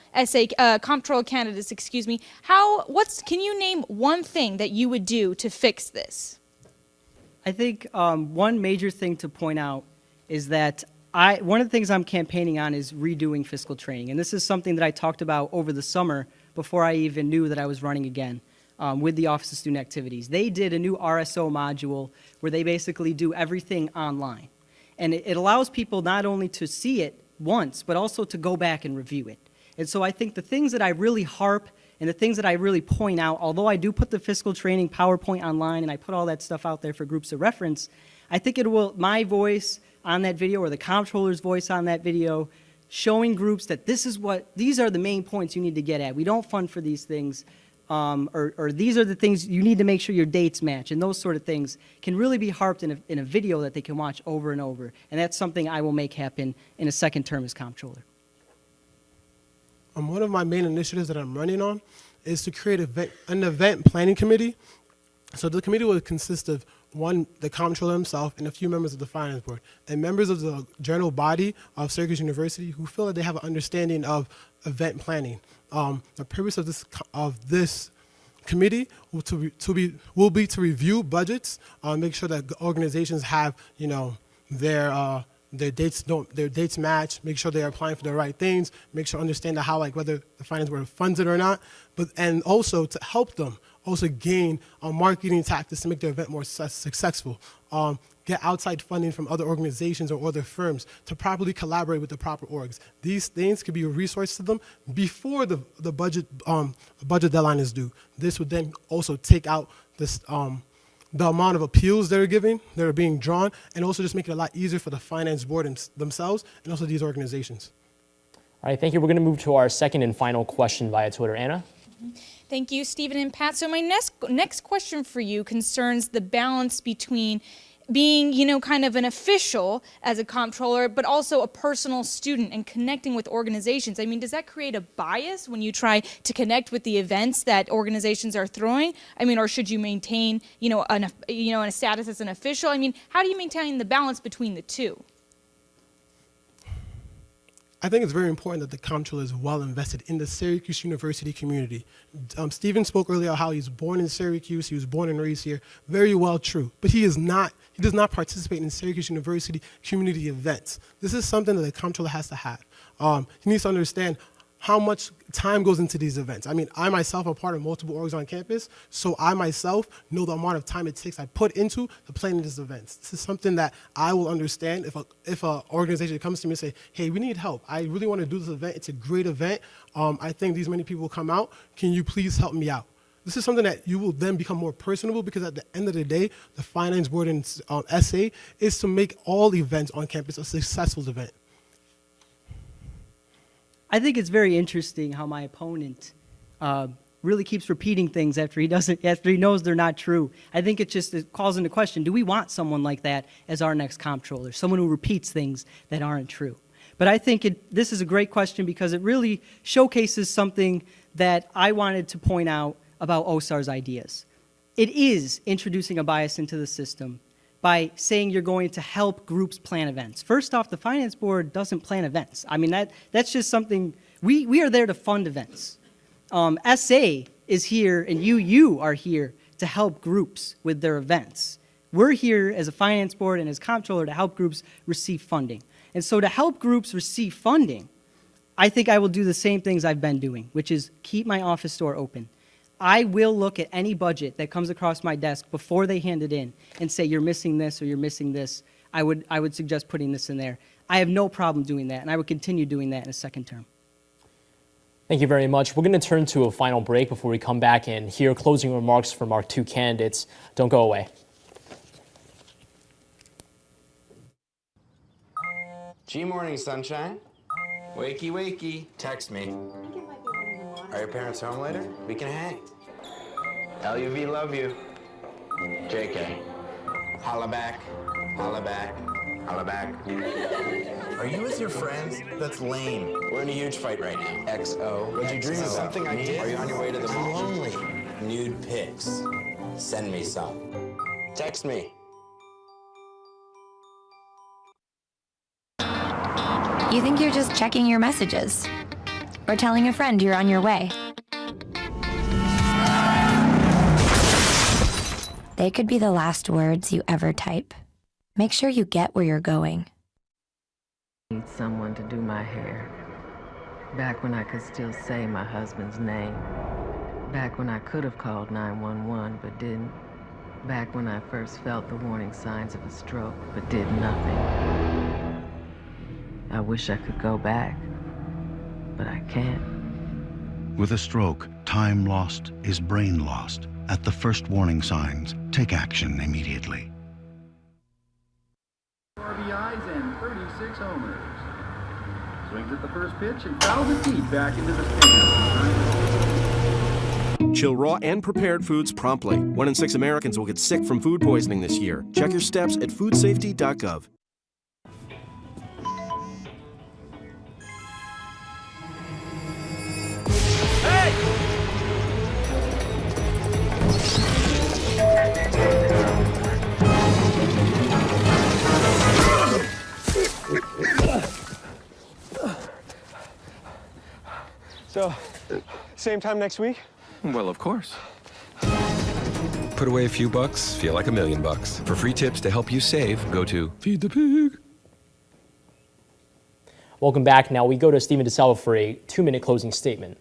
comptroller candidates, can you name one thing that you would do to fix this? I think one major thing to point out is that one of the things I'm campaigning on is redoing fiscal training. And this is something that I talked about over the summer before I even knew that I was running again with the Office of Student Activities. They did a new RSO module where they basically do everything online. And it allows people not only to see it once, but also to go back and review it. And so I think the things that I really harp and the things that I really point out, although I do put the fiscal training PowerPoint online and I put all that stuff out there for groups of reference, I think my voice on that video or the comptroller's voice on that video showing groups that these are the main points you need to get at. We don't fund for these things, or these are the things you need to make sure your dates match, and those sort of things can really be harped in a video that they can watch over and over. And that's something I will make happen in a second term as comptroller. One of my main initiatives that I'm running on is to create an event planning committee. So the committee will consist of the comptroller himself and a few members of the finance board and members of the general body of Syracuse University who feel that they have an understanding of event planning. The purpose of this committee will be to review budgets, make sure that organizations have their dates match, make sure they're applying for the right things, make sure understand how whether the finance board funds it or not, and also to help them also gain marketing tactics to make their event more successful. Get outside funding from other organizations or other firms to properly collaborate with the proper orgs. These things could be a resource to them before the budget deadline is due. This would then also take out this the amount of appeals that are being drawn, and also just make it a lot easier for the finance board themselves and also these organizations. All right, thank you. We're going to move to our second and final question via Twitter. Anna? Thank you, Stephen and Pat. So my next question for you concerns the balance between being, kind of an official as a comptroller, but also a personal student and connecting with organizations. I mean, does that create a bias when you try to connect with the events that organizations are throwing? I mean, or should you maintain, a status as an official? I mean, how do you maintain the balance between the two? I think it's very important that the comptroller is well invested in the Syracuse University community. Stephen spoke earlier how he's born in Syracuse, he was born and raised here. Very well true. But he does not participate in Syracuse University community events. This is something that the comptroller has to have. He needs to understand how much time goes into these events. I mean, I myself am part of multiple orgs on campus, so I myself know the amount of time it takes I put into the planning these events. This is something that I will understand if an organization comes to me and say, hey, we need help. I really want to do this event. It's a great event. I think these many people will come out. Can you please help me out? This is something that you will then become more personable, because at the end of the day, the finance board and SA is to make all events on campus a successful event. I think it's very interesting how my opponent really keeps repeating things after he knows they're not true. I think it calls into question, do we want someone like that as our next comptroller, someone who repeats things that aren't true? But I think this is a great question because it really showcases something that I wanted to point out about OSAR's ideas. It is introducing a bias into the system by saying you're going to help groups plan events. First off, the finance board doesn't plan events. I mean, that's just something, we are there to fund events. SA is here and you are here to help groups with their events. We're here as a finance board and as comptroller to help groups receive funding. And so to help groups receive funding, I think I will do the same things I've been doing, which is keep my office door open. I will look at any budget that comes across my desk before they hand it in and say, you're missing this or you're missing this. I would suggest putting this in there. I have no problem doing that, and I would continue doing that in a second term. Thank you very much. We're going to turn to a final break before we come back and hear closing remarks from our two candidates. Don't go away. G-morning, sunshine. Wakey, wakey. Text me. Are your parents home later? We can hang. LUV, love you. JK. Holla back. Holla back. Holla back. Are you with your friends? That's lame. We're in a huge fight right now. XO. Would you dream of something I did? Are you on your way to the mall? I'm lonely. Nude pics. Send me some. Text me. You think you're just checking your messages or telling a friend you're on your way. They could be the last words you ever type. Make sure you get where you're going. I need someone to do my hair. Back when I could still say my husband's name. Back when I could have called 911 but didn't. Back when I first felt the warning signs of a stroke but did nothing. I wish I could go back, but I can't. With a stroke, time lost is brain lost. At the first warning signs, take action immediately. RBIs and 36 homers. Swings at the first pitch and fouls it deep back into the stands. Chill raw and prepared foods promptly. 1 in 6 Americans will get sick from food poisoning this year. Check your steps at foodsafety.gov. So, same time next week? Well, of course. Put away a few bucks, feel like $1 million. For free tips to help you save, go to Feed the Pig. Welcome back. Now we go to Stephen DeSalvo for a 2-minute closing statement.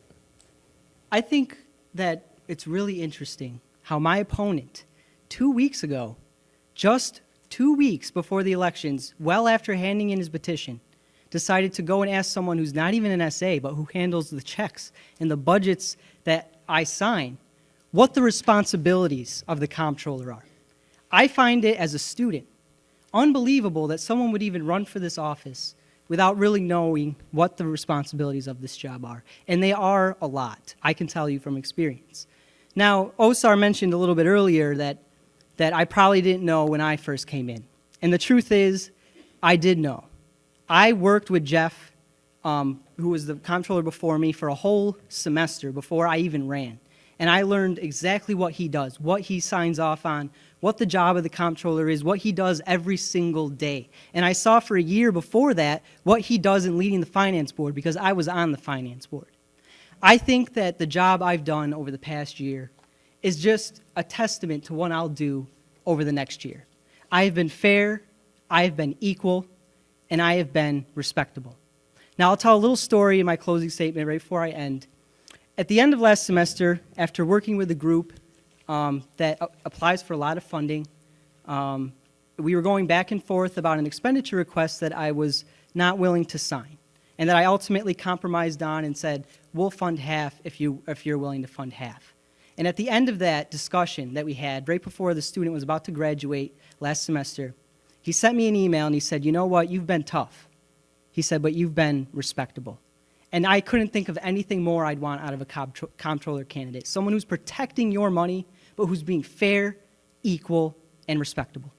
I think that it's really interesting how my opponent 2 weeks ago, just 2 weeks before the elections, well after handing in his petition, decided to go and ask someone who's not even an SA, but who handles the checks and the budgets that I sign, what the responsibilities of the comptroller are. I find it, as a student, unbelievable that someone would even run for this office without really knowing what the responsibilities of this job are. And they are a lot, I can tell you from experience. Now, OSAR mentioned a little bit earlier that I probably didn't know when I first came in. And the truth is, I did know. I worked with Jeff, who was the comptroller before me, for a whole semester before I even ran. And I learned exactly what he does, what he signs off on, what the job of the comptroller is, what he does every single day. And I saw for a year before that what he does in leading the finance board, because I was on the finance board. I think that the job I've done over the past year is just a testament to what I'll do over the next year. I have been fair, I have been equal, and I have been respectable. Now, I'll tell a little story in my closing statement right before I end. At the end of last semester, after working with a group that applies for a lot of funding, we were going back and forth about an expenditure request that I was not willing to sign, and that I ultimately compromised on and said, we'll fund half if you're willing to fund half. And at the end of that discussion that we had, right before the student was about to graduate last semester, he sent me an email and he said, you know what, you've been tough. He said, but you've been respectable. And I couldn't think of anything more I'd want out of a comptroller candidate. Someone who's protecting your money, but who's being fair, equal, and respectable.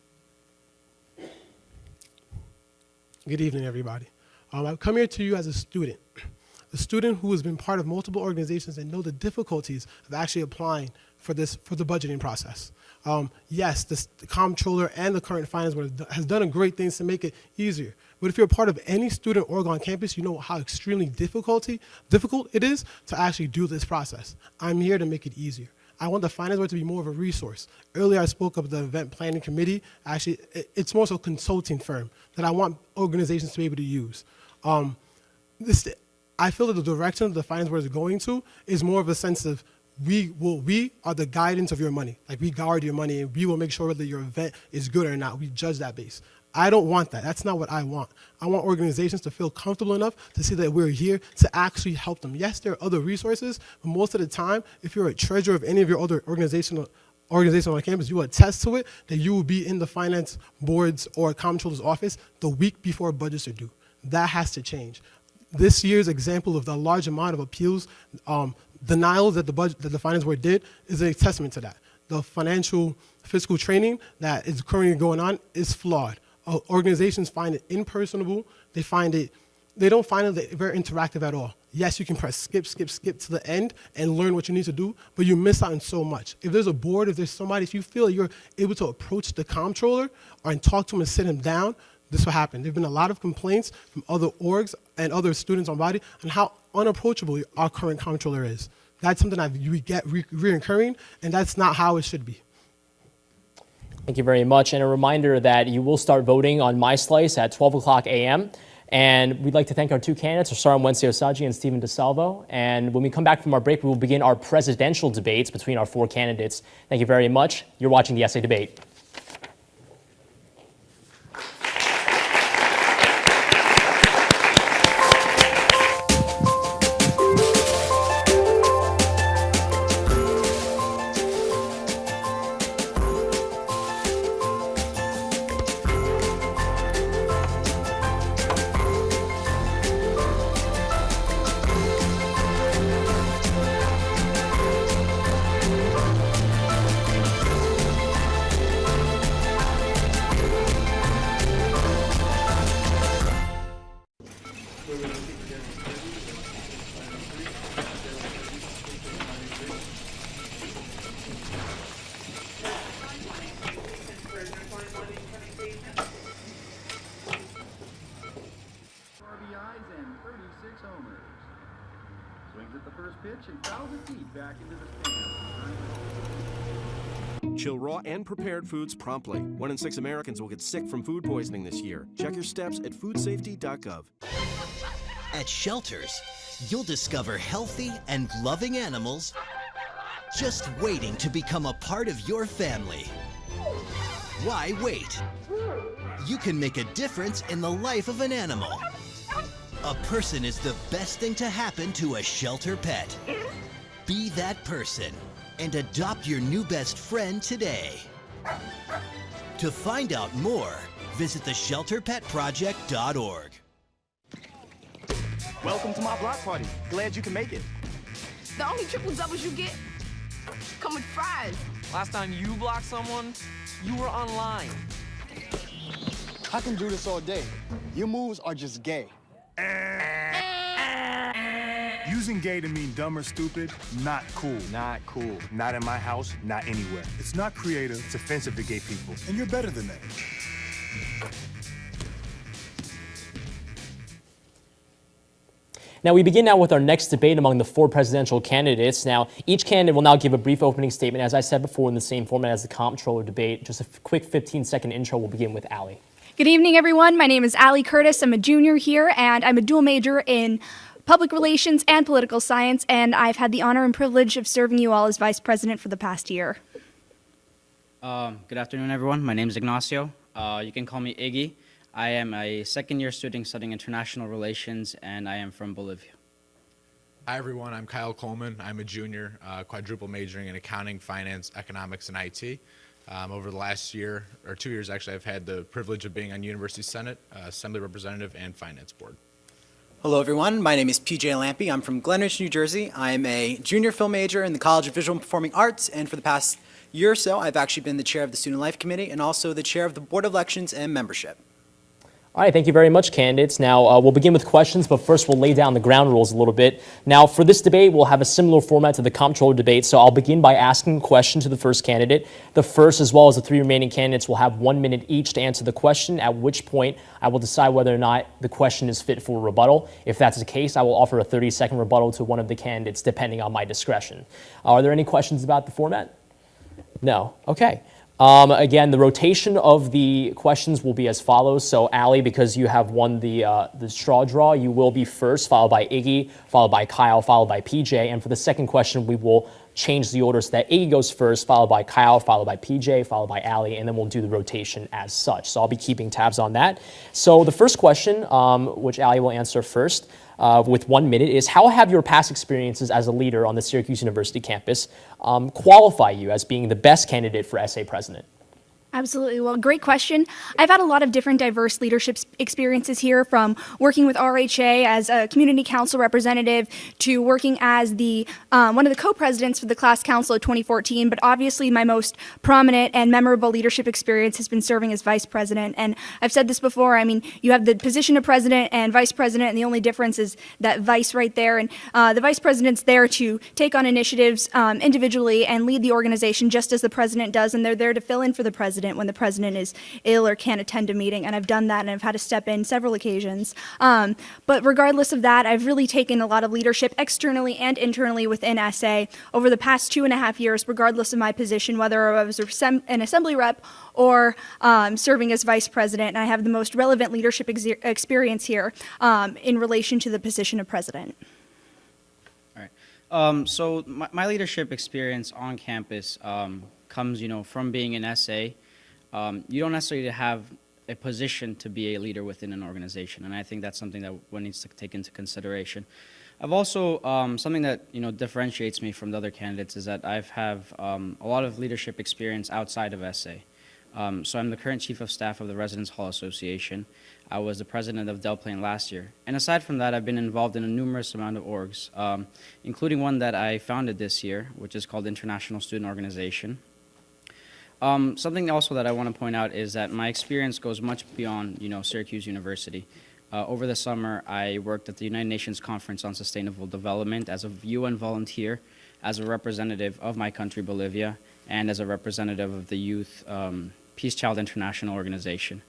Good evening, everybody. I've come here to you as a student who has been part of multiple organizations and know the difficulties of actually applying for the budgeting process. Yes, the comptroller and the current finance board has done great things to make it easier. But if you're a part of any student org on campus, you know how extremely difficult it is to actually do this process. I'm here to make it easier. I want the finance board to be more of a resource. Earlier I spoke of the event planning committee. Actually, it's more so a consulting firm that I want organizations to be able to use. I feel that the direction that the finance board is going to is more of a sense of we are the guidance of your money. Like, we guard your money and we will make sure that your event is good or not. We judge that base. I don't want that. That's not what I want. I want organizations to feel comfortable enough to see that we're here to actually help them. Yes, there are other resources, but most of the time, if you're a treasurer of any of your other organization on campus, you will attest to it, that you will be in the finance board's or comptroller's office the week before budgets are due. That has to change. This year's example of the large amount of appeals, denials that the finance board did is a testament to that. The fiscal training that is currently going on is flawed. Organizations find it impersonable. They don't find it very interactive at all. Yes, you can press skip to the end and learn what you need to do, but you miss out on so much. If there's a board, if there's somebody, if you feel you're able to approach the comptroller and talk to him and sit him down, this will happen. There have been a lot of complaints from other orgs and other students on body on how unapproachable our current comptroller is. That's something that we get reoccurring, and that's not how it should be. Thank you very much. And a reminder that you will start voting on My Slice at 12 o'clock a.m. And we'd like to thank our two candidates, Sarah Wency-Osagie and Stephen DeSalvo. And when we come back from our break, we will begin our presidential debates between our four candidates. Thank you very much. You're watching the Essay Debate. Chill raw and prepared foods promptly. 1 in 6 Americans will get sick from food poisoning this year. Check your steps at foodsafety.gov. At shelters, you'll discover healthy and loving animals just waiting to become a part of your family. Why wait? You can make a difference in the life of an animal. A person is the best thing to happen to a shelter pet. Be that person and adopt your new best friend today. To find out more, visit theshelterpetproject.org. Welcome to my block party. Glad you can make it. The only triple doubles you get come with fries. Last time you blocked someone, you were online. I can do this all day. Your moves are just gay. Using gay to mean dumb or stupid, not cool. Not cool. Not in my house, not anywhere. It's not creative. It's offensive to gay people. And you're better than that. Now, we begin now with our next debate among the 4 presidential candidates. Now, each candidate will now give a brief opening statement, as I said before, in the same format as the comptroller debate. Just a quick 15-second intro. We'll begin with Allie. Good evening, everyone. My name is Allie Curtis. I'm a junior here, and I'm a dual major in public relations and political science, and I've had the honor and privilege of serving you all as vice president for the past year. Good afternoon, everyone. My name is Ignacio. You can call me Iggy. I am a second-year student studying international relations, and I am from Bolivia. Hi, everyone. I'm Kyle Coleman. I'm a junior, quadruple majoring in accounting, finance, economics, and IT. Over the last year, or 2 years actually, I've had the privilege of being on University Senate, Assembly Representative, and Finance Board. Hello, everyone. My name is PJ Lampy. I'm from Glenridge, New Jersey. I'm a junior film major in the College of Visual and Performing Arts, and for the past year or so, I've actually been the chair of the Student Life Committee and also the chair of the Board of Elections and Membership. All right, thank you very much, candidates. Now, we'll begin with questions, but first we'll lay down the ground rules a little bit. Now, for this debate, we'll have a similar format to the comptroller debate, so I'll begin by asking a question to the first candidate. The first, as well as the 3 remaining candidates, will have 1 minute each to answer the question, at which point I will decide whether or not the question is fit for rebuttal. If that's the case, I will offer a 30-second rebuttal to one of the candidates, depending on my discretion. Are there any questions about the format? No? Okay. Again, the rotation of the questions will be as follows. So, Allie, because you have won the straw draw, you will be first, followed by Iggy, followed by Kyle, followed by PJ. And for the second question, we will change the order so that Iggy goes first, followed by Kyle, followed by PJ, followed by Allie, and then we'll do the rotation as such. So I'll be keeping tabs on that. So the first question, which Allie will answer first, with 1 minute, is how have your past experiences as a leader on the Syracuse University campus qualify you as being the best candidate for SA president? Absolutely. Well, great question. I've had a lot of different diverse leadership experiences here, from working with RHA as a community council representative to working as the one of the co-presidents for the class council of 2014. But obviously my most prominent and memorable leadership experience has been serving as vice president. And I've said this before, I mean, you have the position of president and vice president, and the only difference is that vice right there. And the vice president's there to take on initiatives individually and lead the organization just as the president does, and they're there to fill in for the president when the president is ill or can't attend a meeting, and I've done that, and I've had to step in several occasions. But regardless of that, I've really taken a lot of leadership externally and internally within SA over the past 2.5 years, regardless of my position, whether I was an assembly rep or serving as vice president, and I have the most relevant leadership experience here in relation to the position of president. All right. So my leadership experience on campus comes, from being an SA. You don't necessarily have a position to be a leader within an organization, and I think that's something that one needs to take into consideration. I've also, something that differentiates me from the other candidates is that I have a lot of leadership experience outside of SA. So I'm the current chief of staff of the Residence Hall Association. I was the president of Del Plain last year. And aside from that, I've been involved in a numerous amount of orgs, including one that I founded this year, which is called International Student Organization. Something also that I want to point out is that my experience goes much beyond, Syracuse University. Over the summer, I worked at the United Nations Conference on Sustainable Development as a UN volunteer, as a representative of my country, Bolivia, and as a representative of the Youth Peace Child International Organization.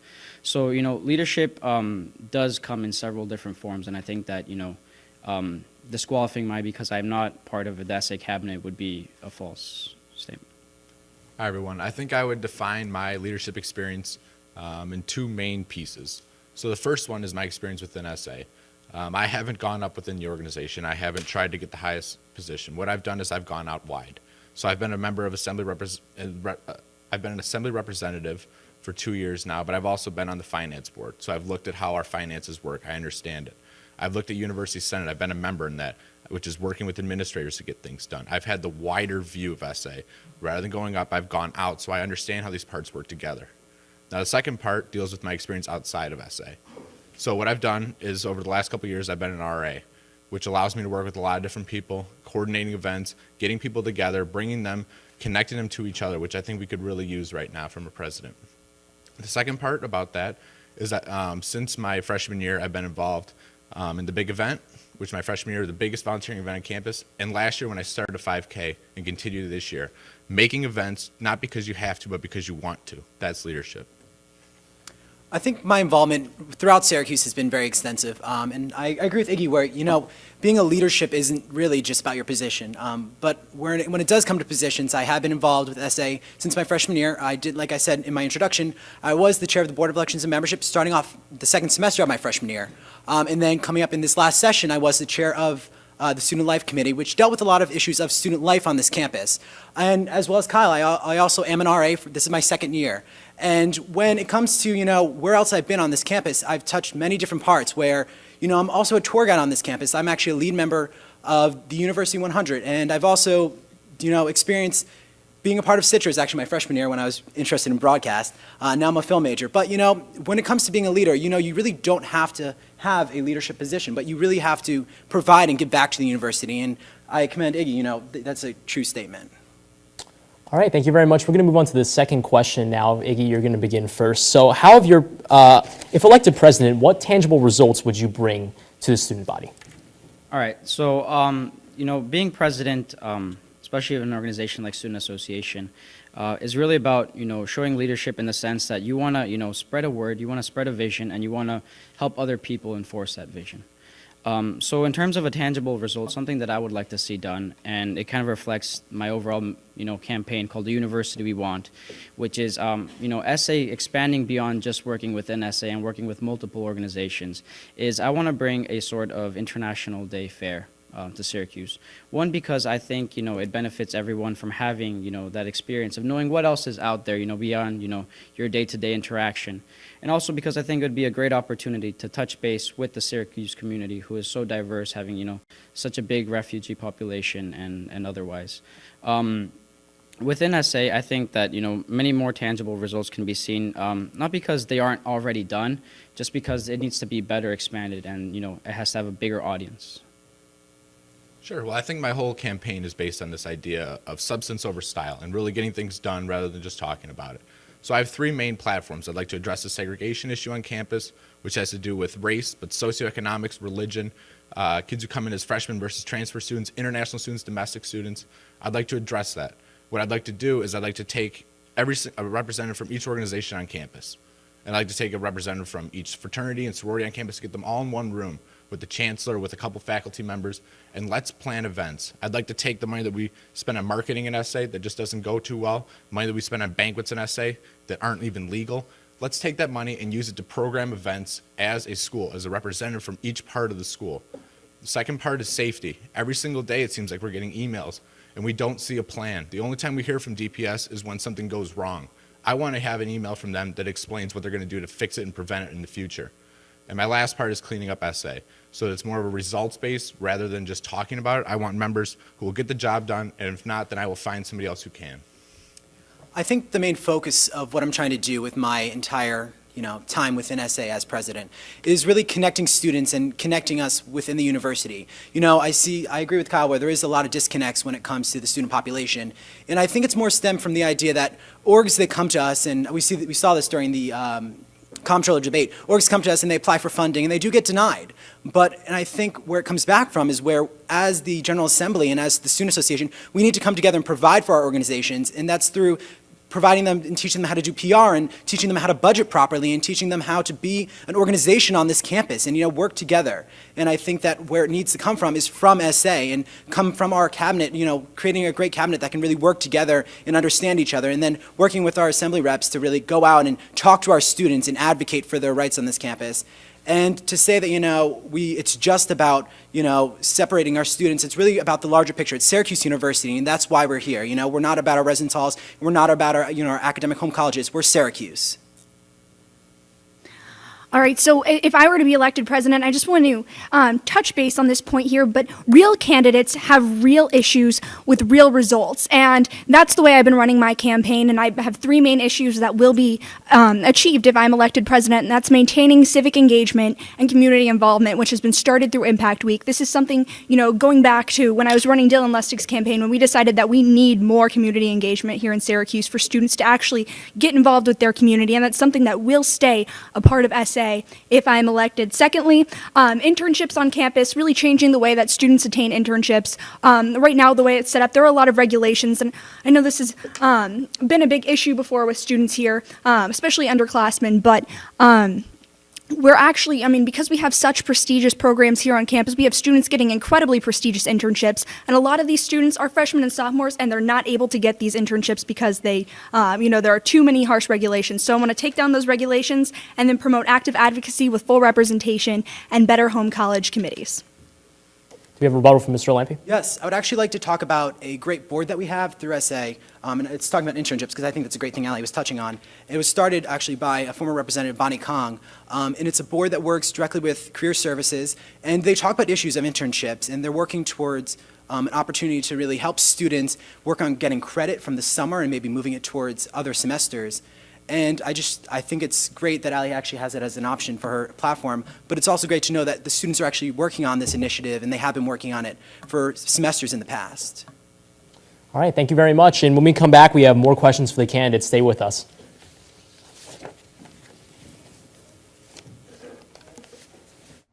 So, leadership does come in several different forms, and I think that, disqualifying me because I'm not part of the SA cabinet would be a false statement. Hi, everyone. I think I would define my leadership experience in 2 main pieces. So the first one is my experience within SA. I haven't gone up within the organization. I haven't tried to get the highest position. What I've done is I've gone out wide. So I've been a member of I've been an assembly representative for 2 years now, but I've also been on the finance board. So I've looked at how our finances work. I understand it. I've looked at University Senate. I've been a member in that, which is working with administrators to get things done. I've had the wider view of SA. Rather than going up, I've gone out, so I understand how these parts work together. Now, the second part deals with my experience outside of SA. So what I've done is, over the last couple of years, I've been an RA, which allows me to work with a lot of different people, coordinating events, getting people together, bringing them, connecting them to each other, which I think we could really use right now from a president. The second part about that is that since my freshman year, I've been involved in the big event, which my freshman year, the biggest volunteering event on campus, and last year when I started a 5K and continue this year. Making events, not because you have to, but because you want to. That's leadership. I think my involvement throughout Syracuse has been very extensive, and I agree with Iggy where, being a leadership isn't really just about your position, but when it does come to positions, I have been involved with SA since my freshman year. I did, like I said in my introduction, I was the chair of the Board of Elections and Membership starting off the second semester of my freshman year, and then coming up in this last session, I was the chair of the Student Life Committee, which dealt with a lot of issues of student life on this campus. And as well as Kyle, I also am an RA. This is my second year. And when it comes to, where else I've been on this campus, I've touched many different parts where, I'm also a tour guide on this campus. I'm actually a lead member of the University 100. And I've also, experienced being a part of Citrus, actually my freshman year when I was interested in broadcast. Now I'm a film major. But, when it comes to being a leader, you really don't have to have a leadership position, but you really have to provide and give back to the university. And I commend Iggy, that's a true statement. All right, thank you very much. We're going to move on to the second question now. Iggy, you're going to begin first. So how have your, if elected president, what tangible results would you bring to the student body? All right, so, being president, especially of an organization like Student Association, is really about, showing leadership in the sense that you want to, spread a word, you want to spread a vision, and you want to help other people enforce that vision. So in terms of a tangible result, something that I would like to see done, and it kind of reflects my overall, campaign called The University We Want, which is, SA expanding beyond just working within SA and working with multiple organizations, is I want to bring a sort of International Day fair to Syracuse. One, because I think, it benefits everyone from having, that experience of knowing what else is out there, beyond, your day-to-day interaction. And also because I think it would be a great opportunity to touch base with the Syracuse community, who is so diverse, having, such a big refugee population and otherwise. Within SA, I think that, many more tangible results can be seen, not because they aren't already done, just because it needs to be better expanded and, it has to have a bigger audience. Sure. Well, I think my whole campaign is based on this idea of substance over style and really getting things done rather than just talking about it. So I have three main platforms. I'd like to address the segregation issue on campus, which has to do with race, but socioeconomics, religion, kids who come in as freshmen versus transfer students, international students, domestic students. I'd like to address that. What I'd like to do is I'd like to take a representative from each organization on campus. And I'd like to take a representative from each fraternity and sorority on campus, get them all in one room with the chancellor, with a couple faculty members, and let's plan events. I'd like to take the money that we spend on marketing in SA that just doesn't go too well, money that we spend on banquets in SA that aren't even legal. Let's take that money and use it to program events as a school, as a representative from each part of the school. The second part is safety. Every single day it seems like we're getting emails and we don't see a plan. The only time we hear from DPS is when something goes wrong. I want to have an email from them that explains what they're going to do to fix it and prevent it in the future. And my last part is cleaning up SA. So it's more of a results-based rather than just talking about it. I want members who will get the job done, and if not, then I will find somebody else who can. I think the main focus of what I'm trying to do with my entire time within SA as president is really connecting students and connecting us within the university. I agree with Kyle where there is a lot of disconnects when it comes to the student population. And I think it's more stemmed from the idea that orgs that come to us, and we saw this during the comptroller debate, orgs come to us and they apply for funding and they do get denied. And I think where it comes back from is where, as the General Assembly and as the Student Association, we need to come together and provide for our organizations, and that's through providing them and teaching them how to do PR and teaching them how to budget properly and teaching them how to be an organization on this campus and work together. And I think that where it needs to come from is from SA and come from our cabinet, creating a great cabinet that can really work together and understand each other, and then working with our assembly reps to really go out and talk to our students and advocate for their rights on this campus. And to say that, it's just about, separating our students, it's really about the larger picture. It's Syracuse University, and that's why we're here. We're not about our residence halls, we're not about our, our academic home colleges, we're Syracuse. All right, so if I were to be elected president, I just want to touch base on this point here, but real candidates have real issues with real results, and that's the way I've been running my campaign, and I have three main issues that will be achieved if I'm elected president, and that's maintaining civic engagement and community involvement, which has been started through Impact Week. This is something, going back to when I was running Dylan Lustig's campaign, when we decided that we need more community engagement here in Syracuse for students to actually get involved with their community, and that's something that will stay a part of SA SA if I'm elected. Secondly, internships on campus, really changing the way that students attain internships. Right now, the way it's set up, there are a lot of regulations, and I know this has been a big issue before with students here, especially underclassmen, but we're actually, because we have such prestigious programs here on campus, we have students getting incredibly prestigious internships, and a lot of these students are freshmen and sophomores, and they're not able to get these internships because they, there are too many harsh regulations. So I want to take down those regulations and then promote active advocacy with full representation and better home college committees. Do we have a rebuttal from Mr. Lampe? Yes, I would actually like to talk about a great board that we have through SA, and it's talking about internships because I think that's a great thing Ali was touching on. It was started actually by a former representative, Bonnie Kong, and it's a board that works directly with career services, and they talk about issues of internships, and they're working towards an opportunity to really help students work on getting credit from the summer and maybe moving it towards other semesters. And I think it's great that Ali actually has it as an option for her platform, but it's also great to know that the students are actually working on this initiative, and they have been working on it for semesters in the past. All right, thank you very much. And when we come back, we have more questions for the candidates. Stay with us.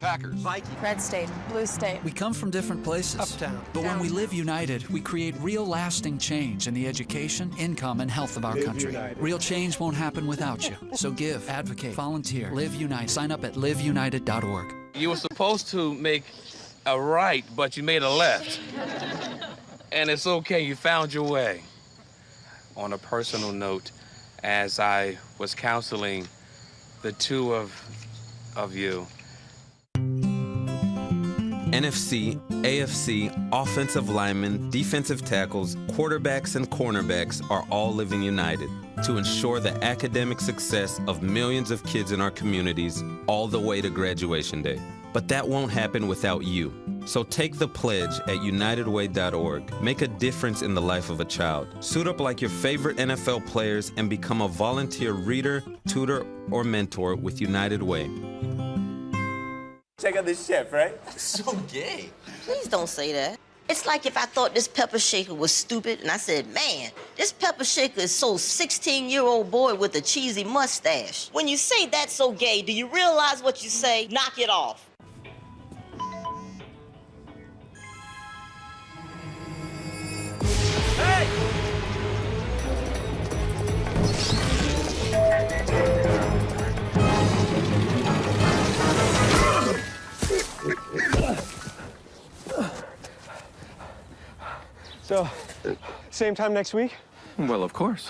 Packers. Vikings. Red State. Blue State. We come from different places. Uptown. But when we live united, we create real lasting change in the education, income, and health of our country. Real change won't happen without you. So give, advocate, volunteer, Live United. Sign up at liveunited.org. You were supposed to make a right, but you made a left. And it's okay, you found your way. On a personal note, as I was counseling the two of you, NFC, AFC, offensive linemen, defensive tackles, quarterbacks, and cornerbacks are all living united to ensure the academic success of millions of kids in our communities all the way to graduation day. But that won't happen without you. So take the pledge at unitedway.org. Make a difference in the life of a child. Suit up like your favorite NFL players and become a volunteer reader, tutor, or mentor with United Way. Check out this chef, right? So gay. Please don't say that. It's like if I thought this pepper shaker was stupid and I said, man, this pepper shaker is so 16-year-old boy with a cheesy mustache. When you say that's so gay, do you realize what you say? Knock it off. So, same time next week? Well, of course.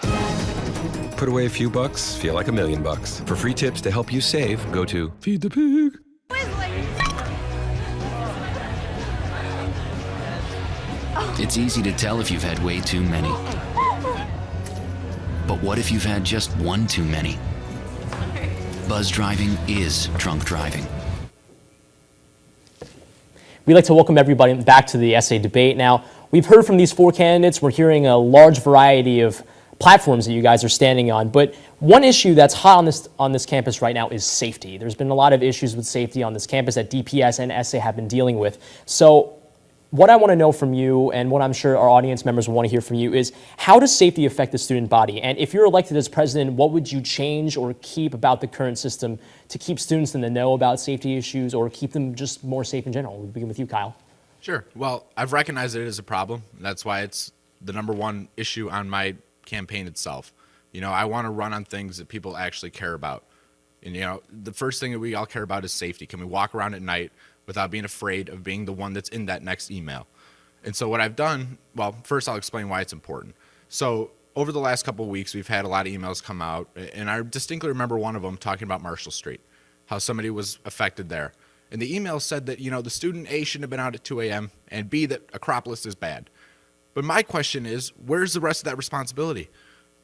Put away a few bucks, feel like $1 million. For free tips to help you save, go to Feed the Pig. It's easy to tell if you've had way too many. But what if you've had just one too many? Buzz driving is drunk driving. We'd like to welcome everybody back to the SA debate. Now, we've heard from these four candidates. We're hearing a large variety of platforms that you guys are standing on. But one issue that's hot on this campus right now is safety. There's been a lot of issues with safety on this campus that DPS and SA have been dealing with. So what I want to know from you, and what I'm sure our audience members want to hear from you, is how does safety affect the student body? And if you're elected as president, what would you change or keep about the current system to keep students in the know about safety issues or keep them just more safe in general? We'll begin with you, Kyle. Sure. Well, I've recognized it as a problem. That's why it's the #1 issue on my campaign itself. You know, I want to run on things that people actually care about. And, you know, the first thing that we all care about is safety. Can we walk around at night without being afraid of being the one that's in that next email? And so what I've done, well, first I'll explain why it's important. So over the last couple of weeks, we've had a lot of emails come out, and I distinctly remember one of them talking about Marshall Street, how somebody was affected there. And the email said that, you know, the student A shouldn't have been out at 2 a.m., and B, that Acropolis is bad. But my question is, where's the rest of that responsibility?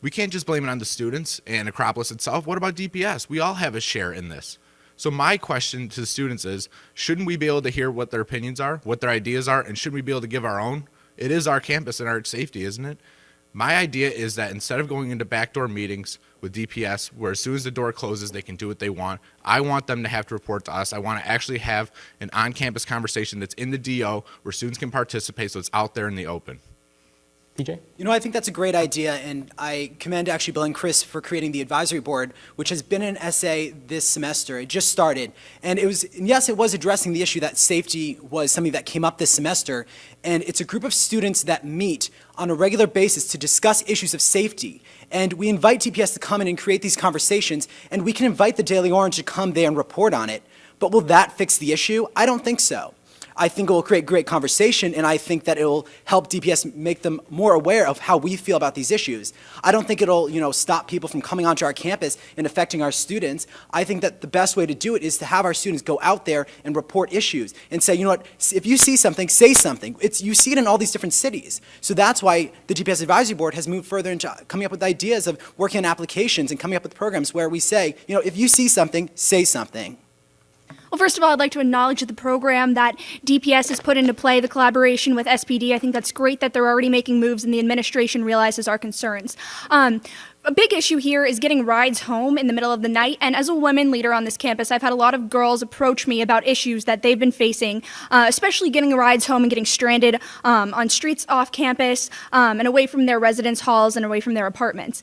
We can't just blame it on the students and Acropolis itself. What about DPS? We all have a share in this. So my question to the students is, shouldn't we be able to hear what their opinions are, what their ideas are, and shouldn't we be able to give our own? It is our campus and our safety, isn't it? My idea is that instead of going into backdoor meetings with DPS, where as soon as the door closes, they can do what they want, I want them to have to report to us. I want to actually have an on-campus conversation that's in the DO where students can participate, so it's out there in the open. PJ? You know, I think that's a great idea, and I commend actually Bill and Chris for creating the advisory board, which has been an essay this semester. It just started, and yes, it was addressing the issue that safety was something that came up this semester, and it's a group of students that meet on a regular basis to discuss issues of safety. And we invite DPS to come in and create these conversations, and we can invite the Daily Orange to come there and report on it. But will that fix the issue? I don't think so. I think it will create great conversation, and I think that it will help DPS make them more aware of how we feel about these issues. I don't think it'll, stop people from coming onto our campus and affecting our students. I think that the best way to do it is to have our students go out there and report issues and say, you know what, if you see something, say something. You see it in all these different cities. So that's why the DPS Advisory Board has moved further into coming up with ideas of working on applications and coming up with programs where we say, if you see something, say something. Well, first of all, I'd like to acknowledge the program that DPS has put into play, the collaboration with SPD. I think that's great that they're already making moves and the administration realizes our concerns. A big issue here is getting rides home in the middle of the night, and as a women leader on this campus, I've had a lot of girls approach me about issues that they've been facing, especially getting rides home and getting stranded on streets off campus and away from their residence halls and away from their apartments.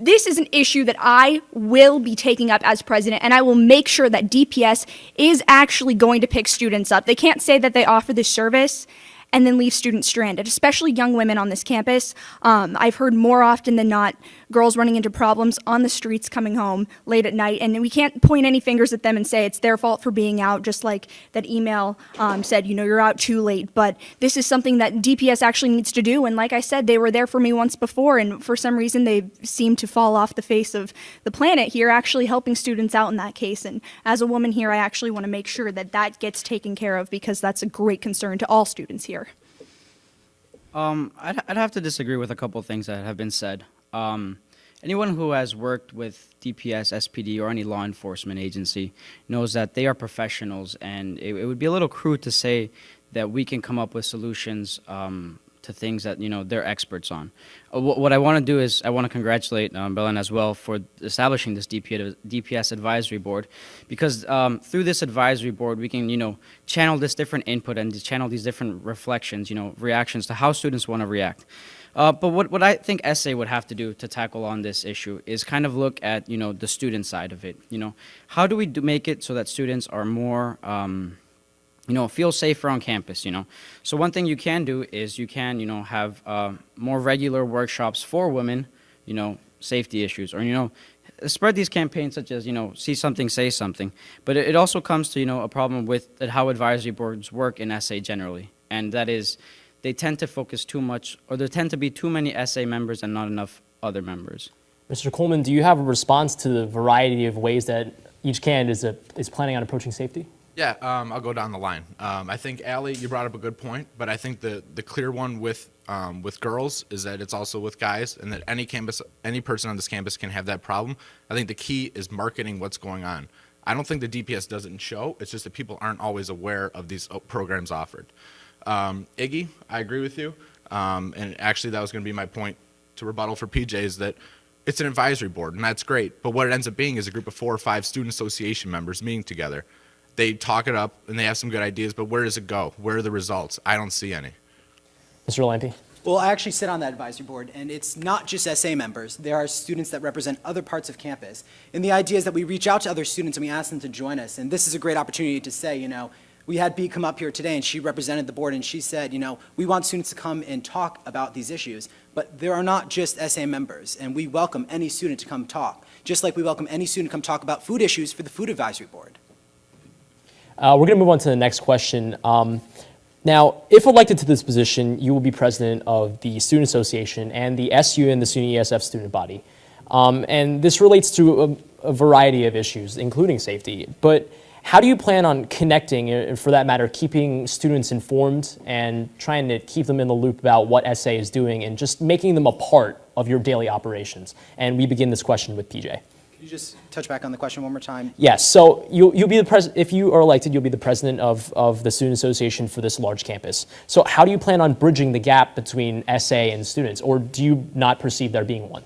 This is an issue that I will be taking up as president, and I will make sure that DPS is actually going to pick students up. They can't say that they offer this service and then leave students stranded, especially young women on this campus. I've heard more often than not girls running into problems on the streets coming home late at night, and we can't point any fingers at them and say it's their fault for being out, just like that email said, you're out too late. But this is something that DPS actually needs to do, and like I said, they were there for me once before, and for some reason they seem to fall off the face of the planet here, actually helping students out in that case. And as a woman here, I actually want to make sure that that gets taken care of, because that's a great concern to all students here. I'd have to disagree with a couple of things that have been said. Anyone who has worked with DPS, SPD, or any law enforcement agency knows that they are professionals, and it would be a little crude to say that we can come up with solutions to things that they're experts on. What I want to do is I want to congratulate Belen as well for establishing this DPS advisory board, because through this advisory board we can channel this different input and channel these different reflections, reactions to how students want to react. But what I think SA would have to do to tackle on this issue is kind of look at the student side of it. How do we make it so that students are more feel safer on campus, So one thing you can do is you can, have more regular workshops for women, safety issues, or, spread these campaigns such as, see something, say something. But it also comes to, a problem with how advisory boards work in SA generally, and that is they tend to focus too much, or there tend to be too many SA members and not enough other members. Mr. Coleman, do you have a response to the variety of ways that each candidate is planning on approaching safety? Yeah, I'll go down the line. I think, Allie, you brought up a good point, but I think the clear one with girls is that it's also with guys, and that any person on this campus can have that problem. I think the key is marketing what's going on. I don't think the DPS doesn't show. It's just that people aren't always aware of these programs offered. Iggy, I agree with you, and actually that was going to be my point to rebuttal for PJ, is that it's an advisory board, and that's great, but what it ends up being is a group of 4 or 5 student association members meeting together. They talk it up, and they have some good ideas, but where does it go? Where are the results? I don't see any. Mr. Lampy? Well, I actually sit on that advisory board, and it's not just SA members. There are students that represent other parts of campus. And the idea is that we reach out to other students and we ask them to join us. And this is a great opportunity to say, we had B come up here today, and she represented the board, and she said, we want students to come and talk about these issues. But there are not just SA members, and we welcome any student to come talk, just like we welcome any student to come talk about food issues for the Food Advisory Board. We're going to move on to the next question. Now, if elected to this position, you will be president of the Student Association and the SU and the SUNY ESF student body. And this relates to a variety of issues, including safety. But how do you plan on connecting, and for that matter, keeping students informed and trying to keep them in the loop about what SA is doing and just making them a part of your daily operations? And we begin this question with PJ. Can you just touch back on the question one more time? Yes. So you'll be the president. If you are elected, you'll be the president of the Student Association for this large campus. So how do you plan on bridging the gap between SA and students, or do you not perceive there being one?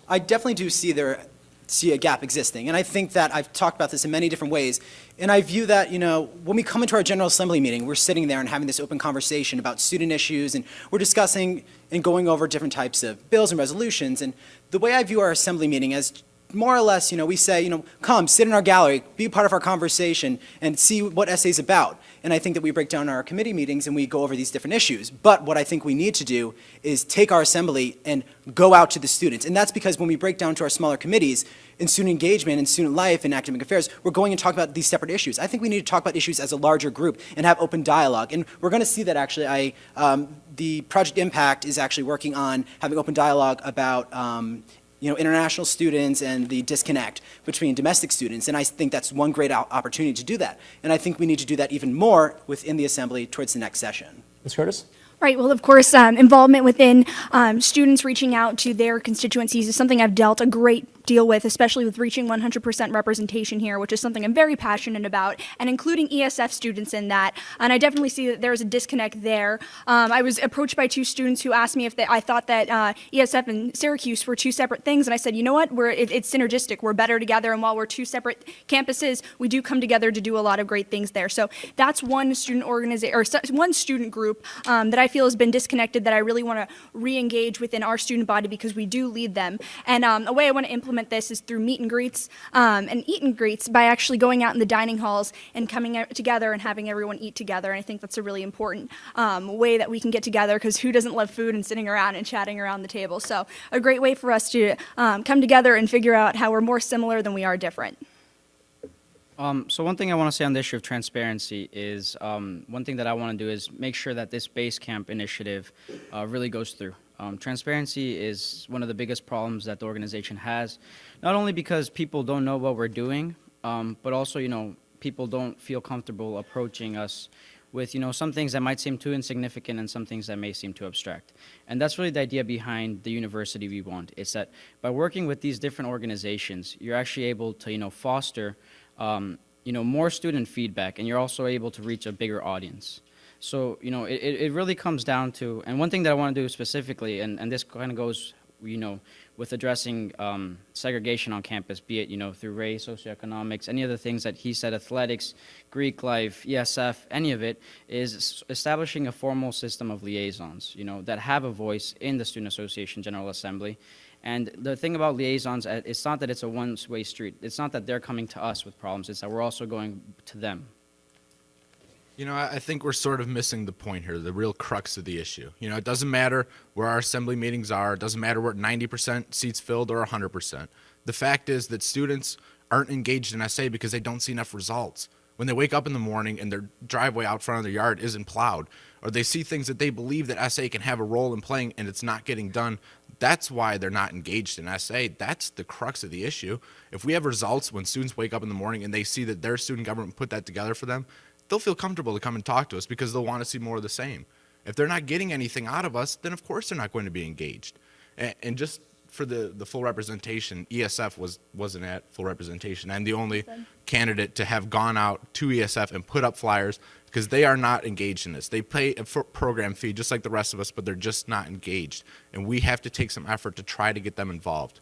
I definitely do see there see a gap existing. And I think that I've talked about this in many different ways. And I view that, when we come into our General Assembly meeting, we're sitting there and having this open conversation about student issues, and we're discussing and going over different types of bills and resolutions. And the way I view our Assembly meeting as more or less, we say, come, sit in our gallery, be a part of our conversation, and see what SA is about. And I think that we break down our committee meetings and we go over these different issues. But what I think we need to do is take our assembly and go out to the students. And that's because when we break down to our smaller committees, in student engagement, in student life, in academic affairs, we're going and talk about these separate issues. I think we need to talk about issues as a larger group and have open dialogue. And we're going to see that actually. The Project Impact is actually working on having open dialogue about international students and the disconnect between domestic students. And I think that's one great opportunity to do that. And I think we need to do that even more within the Assembly towards the next session. Ms. Curtis? Right. Well, of course, involvement within students reaching out to their constituencies is something I've dealt a great deal with, especially with reaching 100% representation here, which is something I'm very passionate about, and including ESF students in that. And I definitely see that there's a disconnect there. I was approached by two students who asked me if I thought that ESF and Syracuse were two separate things, and I said, you know what, it's synergistic. We're better together, and while we're two separate campuses, we do come together to do a lot of great things there. So that's one student organization, or one student group that I feel has been disconnected that I really want to re-engage within our student body because we do lead them. And a way I want to implement this is through meet and greets and eat and greets by actually going out in the dining halls and coming together and having everyone eat together. And I think that's a really important way that we can get together, because who doesn't love food and sitting around and chatting around the table? So a great way for us to come together and figure out how we're more similar than we are different. So one thing I want to say on the issue of transparency is one thing that I want to do is make sure that this base camp initiative really goes through. Transparency is one of the biggest problems that the organization has, not only because people don't know what we're doing, but also, people don't feel comfortable approaching us with, some things that might seem too insignificant and some things that may seem too abstract. And that's really the idea behind the university we want. It's that by working with these different organizations, you're actually able to, foster, more student feedback, and you're also able to reach a bigger audience. So, it really comes down to, and one thing that I want to do specifically, and this kind of goes, with addressing segregation on campus, be it, through race, socioeconomics, any of the things that he said, athletics, Greek life, ESF, any of it, is establishing a formal system of liaisons, that have a voice in the Student Association General Assembly. And the thing about liaisons, it's not that it's a one-way street. It's not that they're coming to us with problems. It's that we're also going to them. I think we're sort of missing the point here, the real crux of the issue. It doesn't matter where our assembly meetings are. It doesn't matter where 90% seats filled or 100%. The fact is that students aren't engaged in SA because they don't see enough results. When they wake up in the morning and their driveway out front of their yard isn't plowed, or they see things that they believe that SA can have a role in playing and it's not getting done, that's why they're not engaged in SA. That's the crux of the issue. If we have results when students wake up in the morning and they see that their student government put that together for them, they'll feel comfortable to come and talk to us because they'll want to see more of the same. If they're not getting anything out of us, then of course they're not going to be engaged. And just for the full representation, ESF wasn't at full representation. I'm the only candidate to have gone out to ESF and put up flyers because they are not engaged in this. They pay a program fee just like the rest of us, but they're just not engaged. And we have to take some effort to try to get them involved.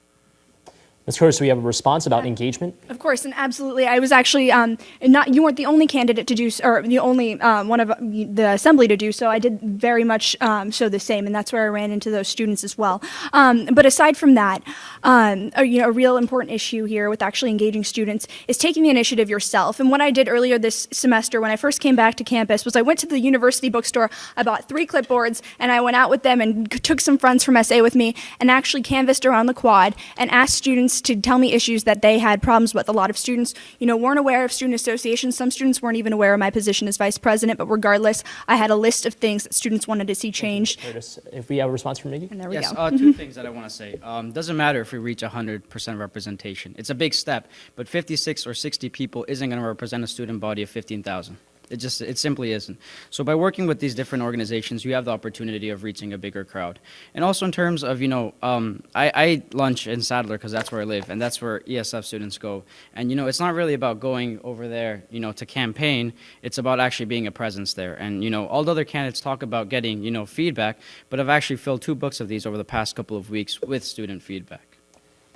Ms. Curtis, do we have a response about engagement? Of course, and absolutely. I was actually you weren't the only candidate to do, or the only one of the assembly to do so. I did very much so the same, and that's where I ran into those students as well. But aside from that, a real important issue here with actually engaging students is taking the initiative yourself. And what I did earlier this semester when I first came back to campus was I went to the university bookstore, I bought 3 clipboards, and I went out with them and took some friends from SA with me and actually canvassed around the quad and asked students to tell me issues that they had problems with. A lot of students, weren't aware of student associations. Some students weren't even aware of my position as vice president, but regardless, I had a list of things that students wanted to see changed. Curtis, if we have a response from Nikki? And there we go. Yes, 2 things that I want to say. Doesn't matter if we reach 100% representation. It's a big step, but 56 or 60 people isn't going to represent a student body of 15,000. It simply isn't. So by working with these different organizations, you have the opportunity of reaching a bigger crowd. And also in terms of, I lunch in Sadler because that's where I live, and that's where ESF students go. And, it's not really about going over there, to campaign. It's about actually being a presence there. And, all the other candidates talk about getting, feedback, but I've actually filled 2 books of these over the past couple of weeks with student feedback.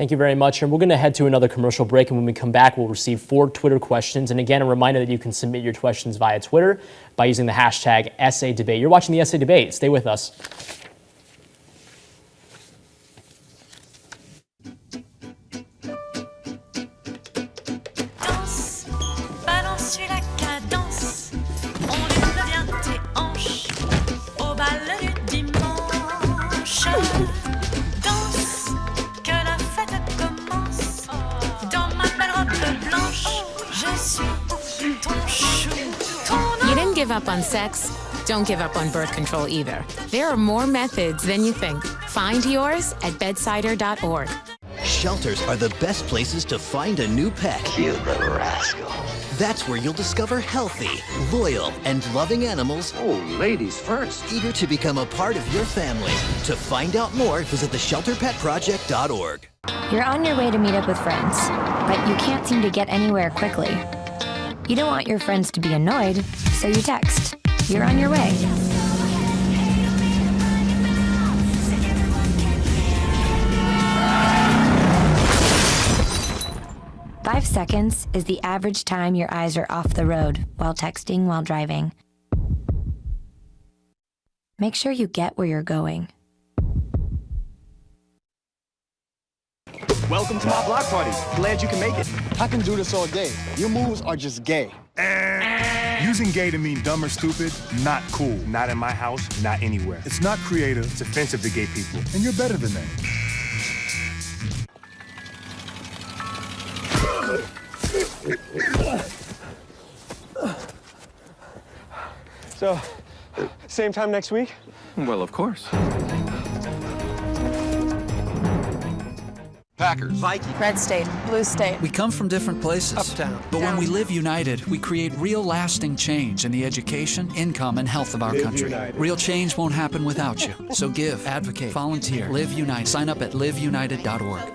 Thank you very much. And we're going to head to another commercial break. And when we come back, we'll receive 4 Twitter questions. And again, a reminder that you can submit your questions via Twitter by using the hashtag #SADebate. You're watching the SA Debate. Stay with us. Danse, balance la cadence, on lève bien tes hanches au bal du dimanche. Danse, que la fête commence, dans ma belle robe blanche, je suis ton chou, ton You didn't give up on sex. Don't give up on birth control either. There are more methods than you think. Find yours at bedsider.org. Shelters are the best places to find a new pet. You little rascal. That's where you'll discover healthy, loyal, and loving animals. Oh, ladies first. Eager to become a part of your family. To find out more, visit theshelterpetproject.org. You're on your way to meet up with friends, but you can't seem to get anywhere quickly. You don't want your friends to be annoyed, so you text. You're on your way. Five seconds is the average time your eyes are off the road while texting while driving. Make sure you get where you're going. Welcome to my block party. Glad you can make it. I can do this all day. Your moves are just gay. Using gay to mean dumb or stupid, not cool. Not in my house, not anywhere. It's not creative, it's offensive to gay people. And you're better than that. So, same time next week? Well, of course. Packers. Vikings. Red State. Blue State. We come from different places. Uptown. But when we live united, we create real lasting change in the education, income, and health of our country. United. Real change won't happen without you. So give, advocate, volunteer, live united. Sign up at liveunited.org.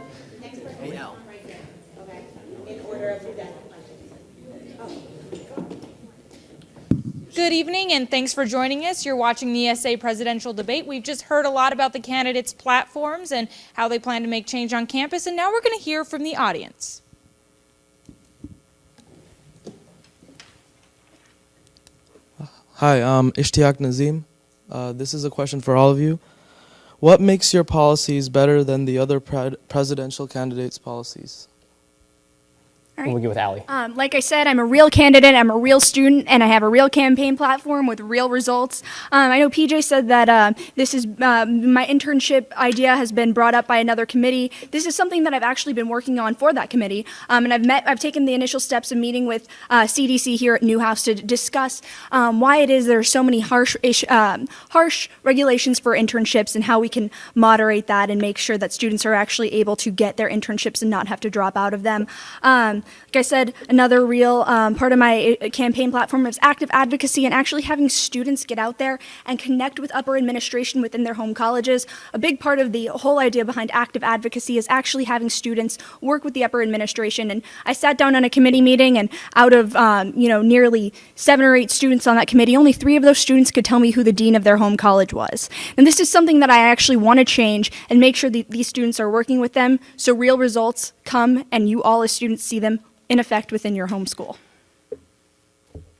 Good evening, and thanks for joining us. You're watching the SA presidential debate. We've just heard a lot about the candidates' platforms and how they plan to make change on campus, and now we're going to hear from the audience. Hi, I'm Ishtiaq Nazim. This is a question for all of you. What makes your policies better than the other presidential candidates' policies? We'll begin with Allie. Like I said, I'm a real candidate, I'm a real student, and I have a real campaign platform with real results. I know PJ said that this is my internship idea has been brought up by another committee. This is something that I've actually been working on for that committee, and I've taken the initial steps of meeting with CDC here at Newhouse to discuss why it is there are so many harsh regulations for internships and how we can moderate that and make sure that students are actually able to get their internships and not have to drop out of them. Like I said, another real part of my campaign platform is active advocacy and actually having students get out there and connect with upper administration within their home colleges. A big part of the whole idea behind active advocacy is actually having students work with the upper administration. And I sat down on a committee meeting, and out of nearly 7 or 8 students on that committee, only 3 of those students could tell me who the dean of their home college was. And this is something that I actually want to change and make sure that these students are working with them so real results come and you all as students see them in effect within your home school.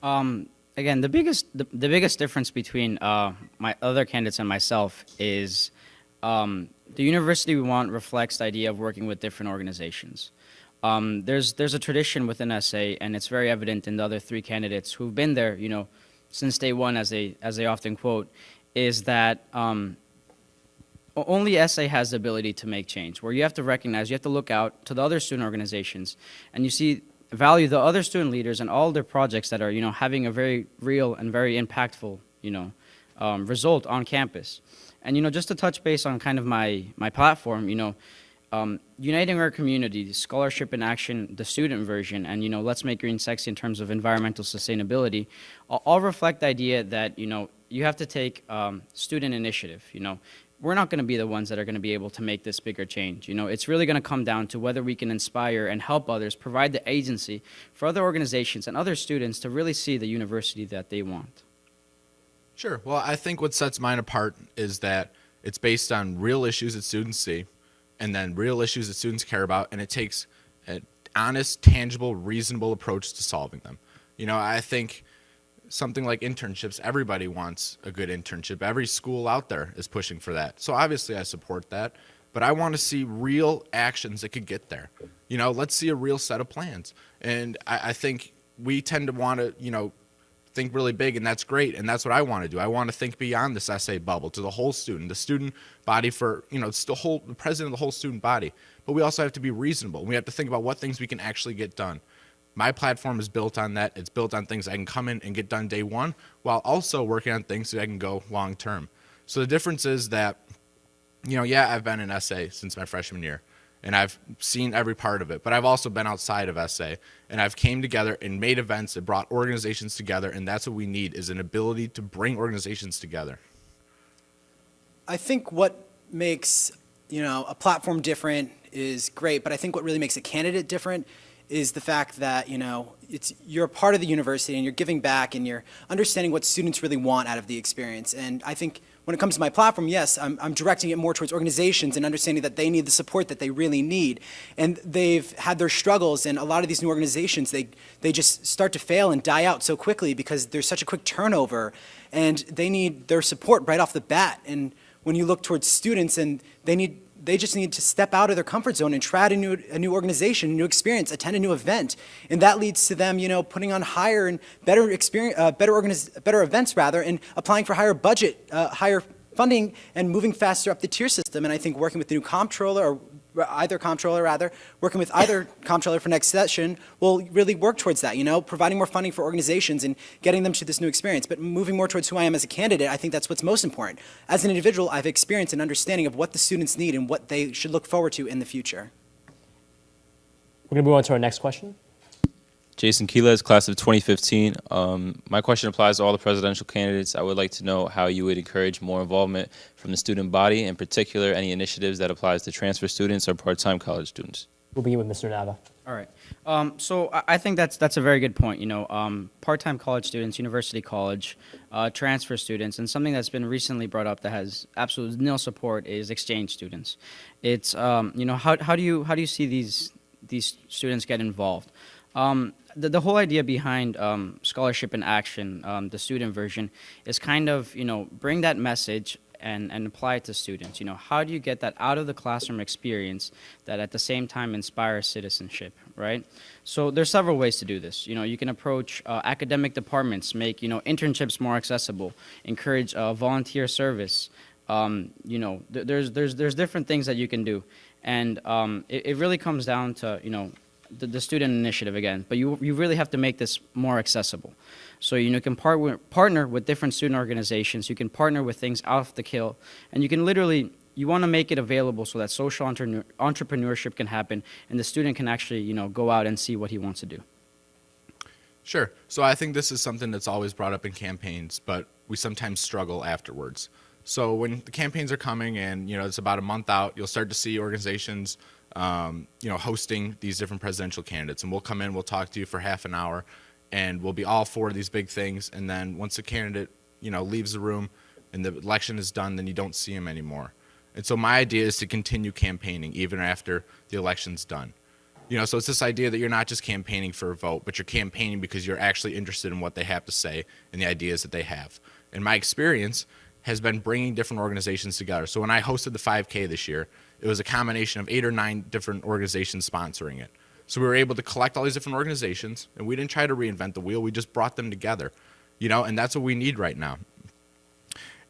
Again, the biggest difference between my other candidates and myself is the university we want reflects the idea of working with different organizations. There's a tradition within SA, and it's very evident in the other 3 candidates who've been there, since day one, as they often quote, is that only SA has the ability to make change, where you have to recognize, you have to look out to the other student organizations, and you value the other student leaders and all their projects that are, having a very real and very impactful, result on campus. And, just to touch base on kind of my platform, uniting our community, scholarship in action, the student version, and, let's make green sexy in terms of environmental sustainability, all reflect the idea that, you have to take student initiative, We're not going to be the ones that are going to be able to make this bigger change. It's really going to come down to whether we can inspire and help others, provide the agency for other organizations and other students to really see the university that they want. Sure. Well, I think what sets mine apart is that it's based on real issues that students see. and then real issues that students care about, and it takes an honest, tangible, reasonable approach to solving them. You know, I think something like internships, everybody wants a good internship. Every school out there is pushing for that. So obviously I support that, but I want to see real actions that could get there. You know, let's see a real set of plans. And I think we tend to want to, you know, think really big, and that's great, and that's what I want to do. I want to think beyond this essay bubble to the whole student, the student body for, you know, it's the president of the whole student body. But we also have to be reasonable. We have to think about what things we can actually get done. My platform is built on that. It's built on things I can come in and get done day one, while also working on things that I can go long term. So the difference is that, you know, yeah, I've been in SA since my freshman year, and I've seen every part of it, but I've also been outside of SA, and I've came together and made events that brought organizations together, and that's what we need, is an ability to bring organizations together. I think what makes, you know, a platform different is great, but I think what really makes a candidate different is the fact that, you know, you're a part of the university and you're giving back and you're understanding what students really want out of the experience. And I think when it comes to my platform, yes, I'm directing it more towards organizations and understanding that they need the support that they really need. And they've had their struggles, and a lot of these new organizations, they just start to fail and die out so quickly because there's such a quick turnover, and they need their support right off the bat. And when you look towards students, and they just need to step out of their comfort zone and try out a new organization, a new experience, attend a new event, and that leads to them, you know, putting on higher and better events rather, and applying for higher budget, higher funding, and moving faster up the tier system. And I think working with the new comptroller, or either comptroller rather, working with either comptroller for next session will really work towards that, you know, providing more funding for organizations and getting them to this new experience, but moving more towards who I am as a candidate. I think that's what's most important. As an individual, I have experience and understanding of what the students need and what they should look forward to in the future. We're going to move on to our next question. Jason Quiles, class of 2015. My question applies to all the presidential candidates. I would like to know how you would encourage more involvement from the student body, in particular any initiatives that applies to transfer students or part-time college students. We'll begin with Mr. Nava. All right. So I think that's a very good point. You know, part-time college students, university college, transfer students, and something that's been recently brought up that has absolutely nil support is exchange students. It's you know, how do you see these students get involved? The whole idea behind Scholarship in Action, the student version, is kind of, you know, bring that message and apply it to students. You know, how do you get that out of the classroom experience that at the same time inspires citizenship, right? So there's several ways to do this. You know, you can approach academic departments, make, you know, internships more accessible, encourage volunteer service. You know, there's different things that you can do, and it really comes down to, you know, the student initiative again, but you really have to make this more accessible. So, you know, you can partner with different student organizations, you can partner with things off the kill, and you can literally, you want to make it available so that social entrepreneurship can happen and the student can actually, you know, go out and see what he wants to do. Sure. So I think this is something that's always brought up in campaigns, but we sometimes struggle afterwards. So when the campaigns are coming and, you know, it's about a month out, you'll start to see organizations you know, hosting these different presidential candidates, and we'll come in, we'll talk to you for half an hour, and we'll be all for these big things, and then once the candidate, you know, leaves the room and the election is done, then you don't see him anymore. And so my idea is to continue campaigning even after the election's done. You know, so it's this idea that you're not just campaigning for a vote, but you're campaigning because you're actually interested in what they have to say and the ideas that they have. And my experience has been bringing different organizations together. So when I hosted the 5K this year, it was a combination of 8 or 9 different organizations sponsoring it. So we were able to collect all these different organizations, and we didn't try to reinvent the wheel, we just brought them together, you know, and that's what we need right now.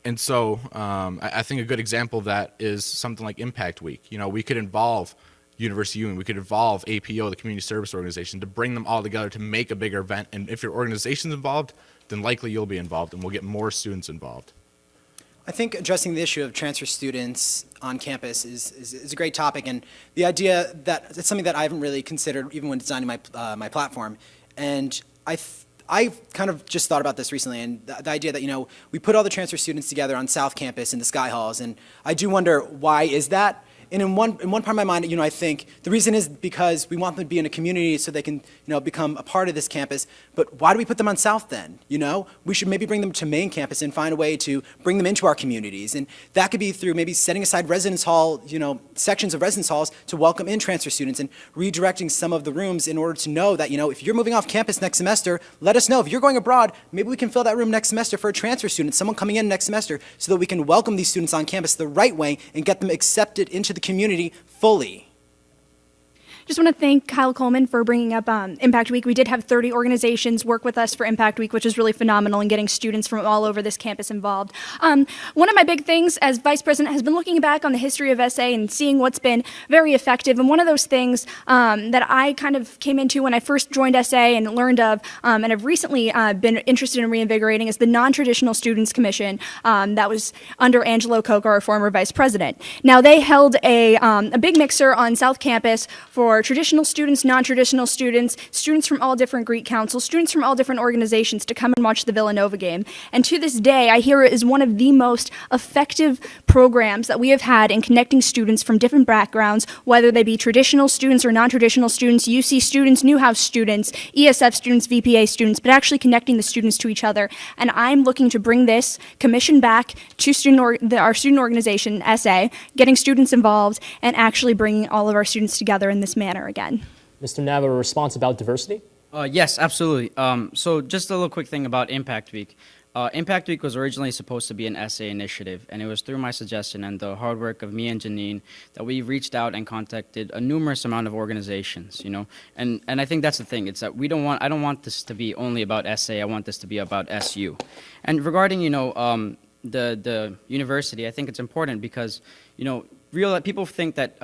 And so I think a good example of that is something like Impact Week. You know, we could involve University Union, we could involve APO, the community service organization, to bring them all together to make a bigger event. And if your organization's involved, then likely you'll be involved, and we'll get more students involved. I think addressing the issue of transfer students on campus is a great topic, and the idea that it's something that I haven't really considered even when designing my platform. And I kind of just thought about this recently, and the idea that, you know, we put all the transfer students together on South Campus in the Sky Halls, and I do wonder why is that? And in one part of my mind, I think the reason is because we want them to be in a community so they can, become a part of this campus. But why do we put them on South then? We should maybe bring them to main campus and find a way to bring them into our communities. And that could be through maybe setting aside residence hall, sections of residence halls to welcome in transfer students and redirecting some of the rooms in order to know that, if you're moving off campus next semester, let us know. If you're going abroad, maybe we can fill that room next semester for a transfer student, someone coming in next semester, so that we can welcome these students on campus the right way and get them accepted into the community fully. Just want to thank Kyle Coleman for bringing up Impact Week. We did have 30 organizations work with us for Impact Week, which is really phenomenal in getting students from all over this campus involved. One of my big things as vice president has been looking back on the history of SA and seeing what's been very effective. And one of those things that I kind of came into when I first joined SA and learned of, and have recently been interested in reinvigorating, is the Non-Traditional Students Commission that was under Angelo Coca, our former vice president. Now, they held a big mixer on South Campus for traditional students, non-traditional students, students from all different Greek councils, students from all different organizations to come and watch the Villanova game. And to this day, I hear it is one of the most effective programs that we have had in connecting students from different backgrounds, whether they be traditional students or non-traditional students, UC students, Newhouse students, ESF students, VPA students, but actually connecting the students to each other. And I'm looking to bring this commission back to our student organization, SA, getting students involved and actually bringing all of our students together in this manner again. Mr. Nava, a response about diversity? Yes, absolutely. So just a little quick thing about Impact Week. Impact Week was originally supposed to be an SA initiative, and it was through my suggestion and the hard work of me and Janine that we reached out and contacted a numerous amount of organizations, And I think that's the thing. It's that I don't want this to be only about SA. I want this to be about SU. And regarding, the university, I think it's important because, people think that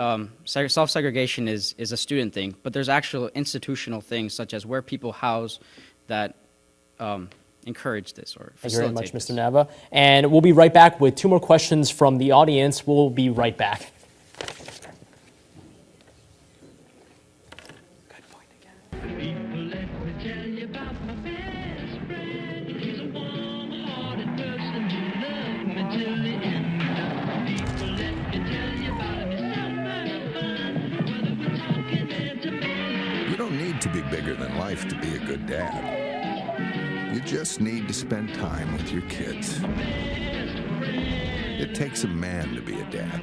self-segregation is a student thing, but there's actual institutional things such as where people house that encourage this or facilitate. Thank you very much, Mr. Nava. And we'll be right back with 2 more questions from the audience. We'll be right back. You don't need to be bigger than life to be a good dad. You just need to spend time with your kids. It takes a man to be a dad.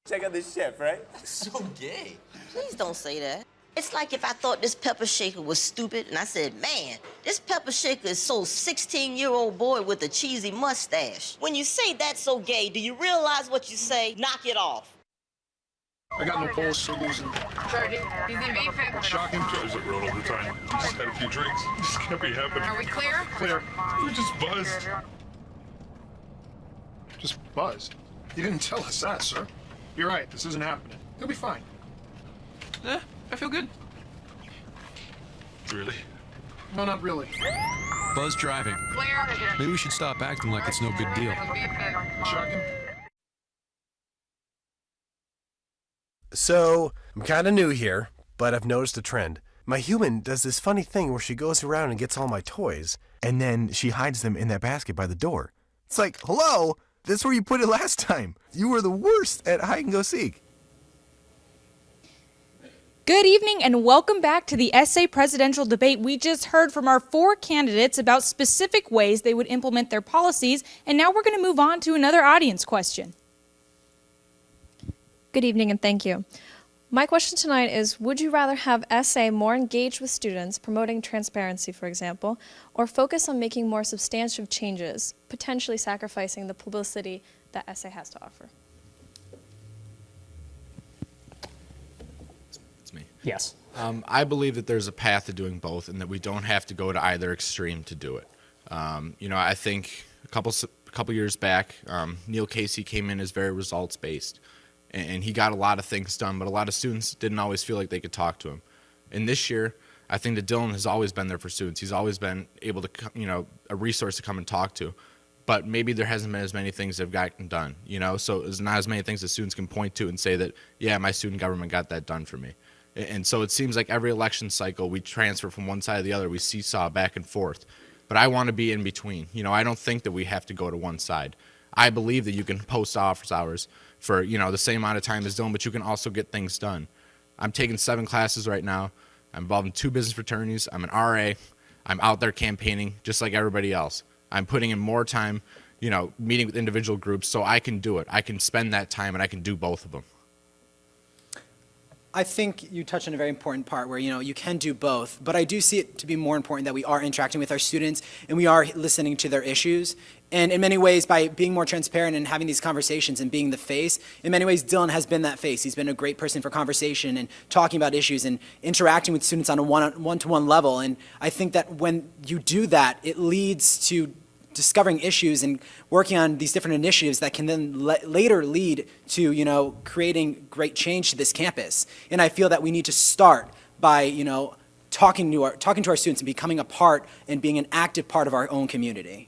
Check out this chef, right? So gay. Please don't say that. It's like if I thought this pepper shaker was stupid and I said, man, this pepper shaker is so 16-year-old boy with a cheesy mustache. When you say that's so gay, do you realize what you say? Knock it off. I got no pulse, so losing. He's in beefing. Shocking. Tries it real over time. Just had a few drinks. Just can't be happening. Are we clear? Clear. We just buzzed. Just buzzed. You didn't tell us that, sir. You're right. This isn't happening. He'll be fine. I feel good. Really? No, not really. Buzz driving. Clear. Maybe we should stop acting like it's no big deal. Shocking. So, I'm kind of new here, but I've noticed a trend. My human does this funny thing where she goes around and gets all my toys, and then she hides them in that basket by the door. It's like, hello? That's where you put it last time. You were the worst at hide and go seek. Good evening and welcome back to the SA presidential debate. We just heard from our 4 candidates about specific ways they would implement their policies, and now we're going to move on to another audience question. Good evening and thank you. My question tonight is, would you rather have SA more engaged with students, promoting transparency, for example, or focus on making more substantive changes, potentially sacrificing the publicity that SA has to offer? It's me. Yes. I believe that there's a path to doing both and that we don't have to go to either extreme to do it. I think a couple couple years back, Neil Casey came in as very results-based, and he got a lot of things done, but a lot of students didn't always feel like they could talk to him. And this year, I think that Dylan has always been there for students. He's always been able to, a resource to come and talk to. But maybe there hasn't been as many things that have gotten done, so there's not as many things that students can point to and say that, yeah, my student government got that done for me. And so it seems like every election cycle we transfer from one side to the other, we seesaw back and forth. But I want to be in between. I don't think that we have to go to one side. I believe that you can post office hours for, the same amount of time as Dylan, but you can also get things done. I'm taking 7 classes right now. I'm involved in 2 business fraternities. I'm an RA. I'm out there campaigning just like everybody else. I'm putting in more time, meeting with individual groups so I can do it. I can spend that time and I can do both of them. I think you touched on a very important part where, you can do both, but I do see it to be more important that we are interacting with our students and we are listening to their issues. And in many ways, by being more transparent and having these conversations and being the face, in many ways, Dylan has been that face. He's been a great person for conversation and talking about issues and interacting with students on a one-to-one level. And I think that when you do that, it leads to discovering issues and working on these different initiatives that can then later lead to, creating great change to this campus. And I feel that we need to start by, talking to our students and becoming a part and being an active part of our own community.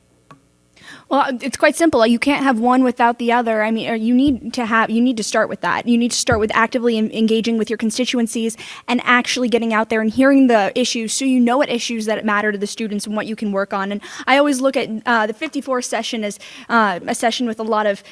Well, it's quite simple. You can't have one without the other. I mean, you need to start with that. You need to start with actively engaging with your constituencies and actually getting out there and hearing the issues so you know what issues that matter to the students and what you can work on. And I always look at the 54th session as a session with a lot of,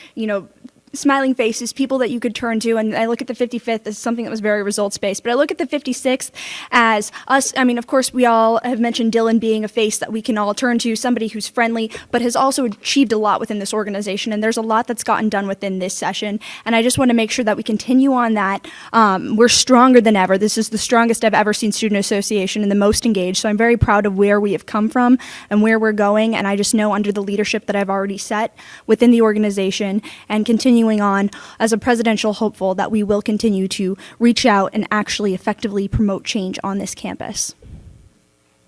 smiling faces, people that you could turn to, and I look at the 55th as something that was very results-based. But I look at the 56th as us. I mean, of course, we all have mentioned Dylan being a face that we can all turn to, somebody who's friendly, but has also achieved a lot within this organization, and there's a lot that's gotten done within this session. And I just want to make sure that we continue on that. We're stronger than ever. This is the strongest I've ever seen Student Association and the most engaged, so I'm very proud of where we have come from and where we're going, and I just know under the leadership that I've already set within the organization and continuing on as a presidential hopeful that we will continue to reach out and actually effectively promote change on this campus.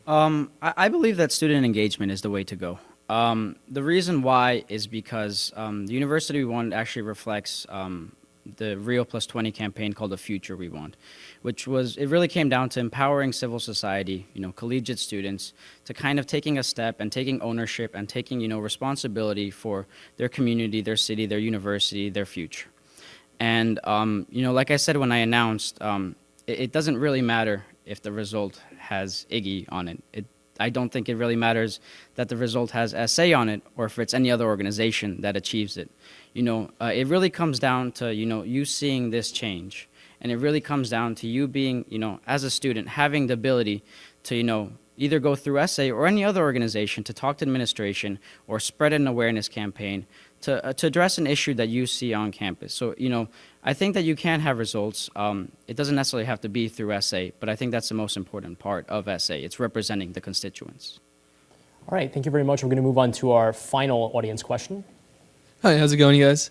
I believe that student engagement is the way to go. The reason why is because the university we want actually reflects the Rio Plus 20 campaign called The Future We Want, which was, it really came down to empowering civil society, collegiate students, to kind of taking a step and taking ownership and taking, responsibility for their community, their city, their university, their future. And, like I said when I announced, it doesn't really matter if the result has Iggy on it. I don't think it really matters that the result has SA on it or if it's any other organization that achieves it. It really comes down to, you seeing this change. And it really comes down to you being, as a student, having the ability to, either go through SA or any other organization to talk to administration or spread an awareness campaign to address an issue that you see on campus. So, I think that you can have results. It doesn't necessarily have to be through SA, but I think that's the most important part of SA. It's representing the constituents. All right, thank you very much. We're going to move on to our final audience question. Hi, how's it going, you guys?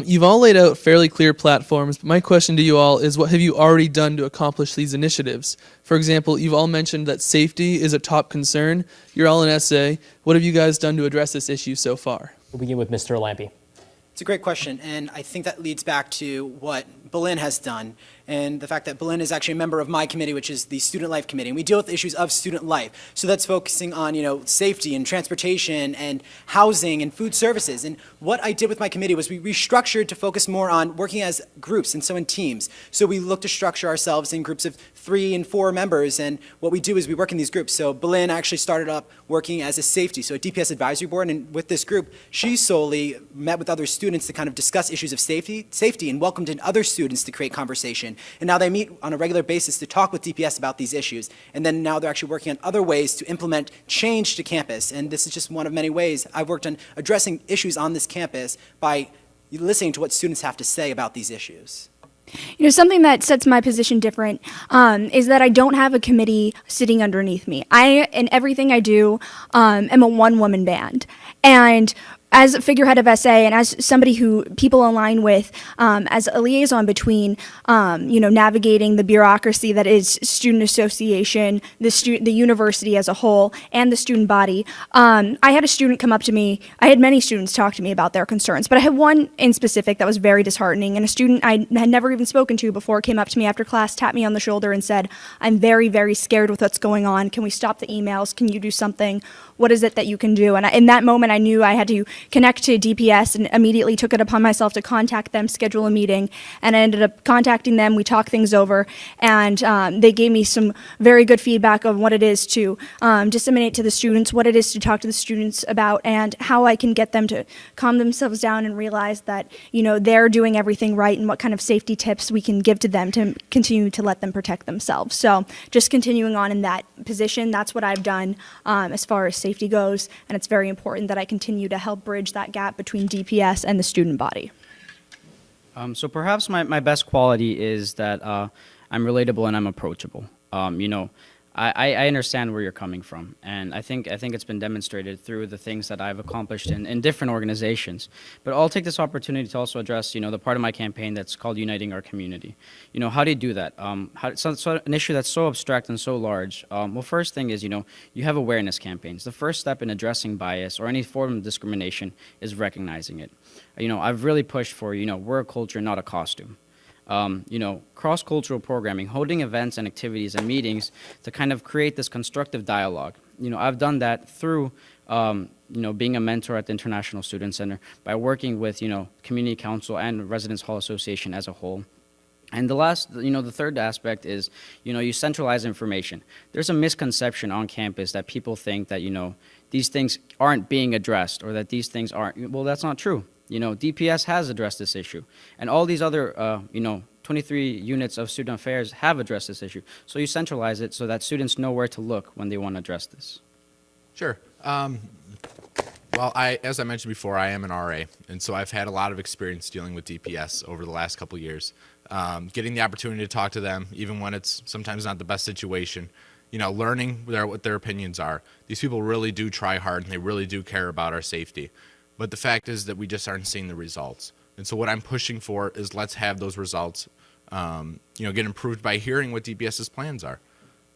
You've all laid out fairly clear platforms, but my question to you all is, what have you already done to accomplish these initiatives? For example, you've all mentioned that safety is a top concern. You're all in SA. What have you guys done to address this issue so far? We'll begin with Mr. Lampe. It's a great question, and I think that leads back to what Belen has done, and the fact that Belen is actually a member of my committee, which is the Student Life Committee, and we deal with issues of student life. So that's focusing on, safety and transportation and housing and food services. And what I did with my committee was we restructured to focus more on working as groups and so in teams. So we look to structure ourselves in groups of 3 and 4 members, and what we do is we work in these groups. So Belen actually started up working as a safety, so a DPS advisory board, and with this group, she solely met with other students to kind of discuss issues of safety and welcomed in other students to create conversation. And now they meet on a regular basis to talk with DPS about these issues. And then now they're actually working on other ways to implement change to campus. And this is just one of many ways I've worked on addressing issues on this campus by listening to what students have to say about these issues. Something that sets my position different is that I don't have a committee sitting underneath me. In everything I do, am a one-woman band. And as a figurehead of SA and as somebody who people align with, as a liaison between, navigating the bureaucracy that is student association, the university as a whole, and the student body, I had a student come up to me. I had many students talk to me about their concerns, but I had one in specific that was very disheartening, and a student I had never even spoken to before came up to me after class, tapped me on the shoulder, and said, "I'm very, very scared with what's going on. Can we stop the emails? Can you do something? What is it that you can do?" And in that moment, I knew I had to connect to DPS and immediately took it upon myself to contact them, schedule a meeting, and I ended up contacting them. We talked things over, and they gave me some very good feedback on what it is to disseminate to the students, what it is to talk to the students about, and how I can get them to calm themselves down and realize that, they're doing everything right and what kind of safety tips we can give to them to continue to let them protect themselves. So just continuing on in that position, that's what I've done as far as safety goes, and it's very important that I continue to help bridge that gap between DPS and the student body. So perhaps my best quality is that I'm relatable and I'm approachable. I understand where you're coming from, and I think it's been demonstrated through the things that I've accomplished in different organizations. But I'll take this opportunity to also address, the part of my campaign that's called Uniting Our Community. How do you do that? So an issue that's so abstract and so large. Well, first thing is, you have awareness campaigns. The first step in addressing bias or any form of discrimination is recognizing it. I've really pushed for, we're a culture, not a costume. Cross-cultural programming, holding events and activities and meetings to kind of create this constructive dialogue. I've done that through, being a mentor at the International Student Center by working with, Community Council and Residence Hall Association as a whole. And the third aspect is, you centralize information. There's a misconception on campus that people think that, these things aren't being addressed or that these things aren't, well, that's not true. DPS has addressed this issue, and all these other, 23 units of student affairs have addressed this issue. So you centralize it so that students know where to look when they want to address this. Sure. Well, as I mentioned before, I am an RA, and so I've had a lot of experience dealing with DPS over the last couple years. Getting the opportunity to talk to them, even when it's sometimes not the best situation, learning what their opinions are. These people really do try hard, and they really do care about our safety. But the fact is that we just aren't seeing the results. And so what I'm pushing for is let's have those results, get improved by hearing what DPS's plans are.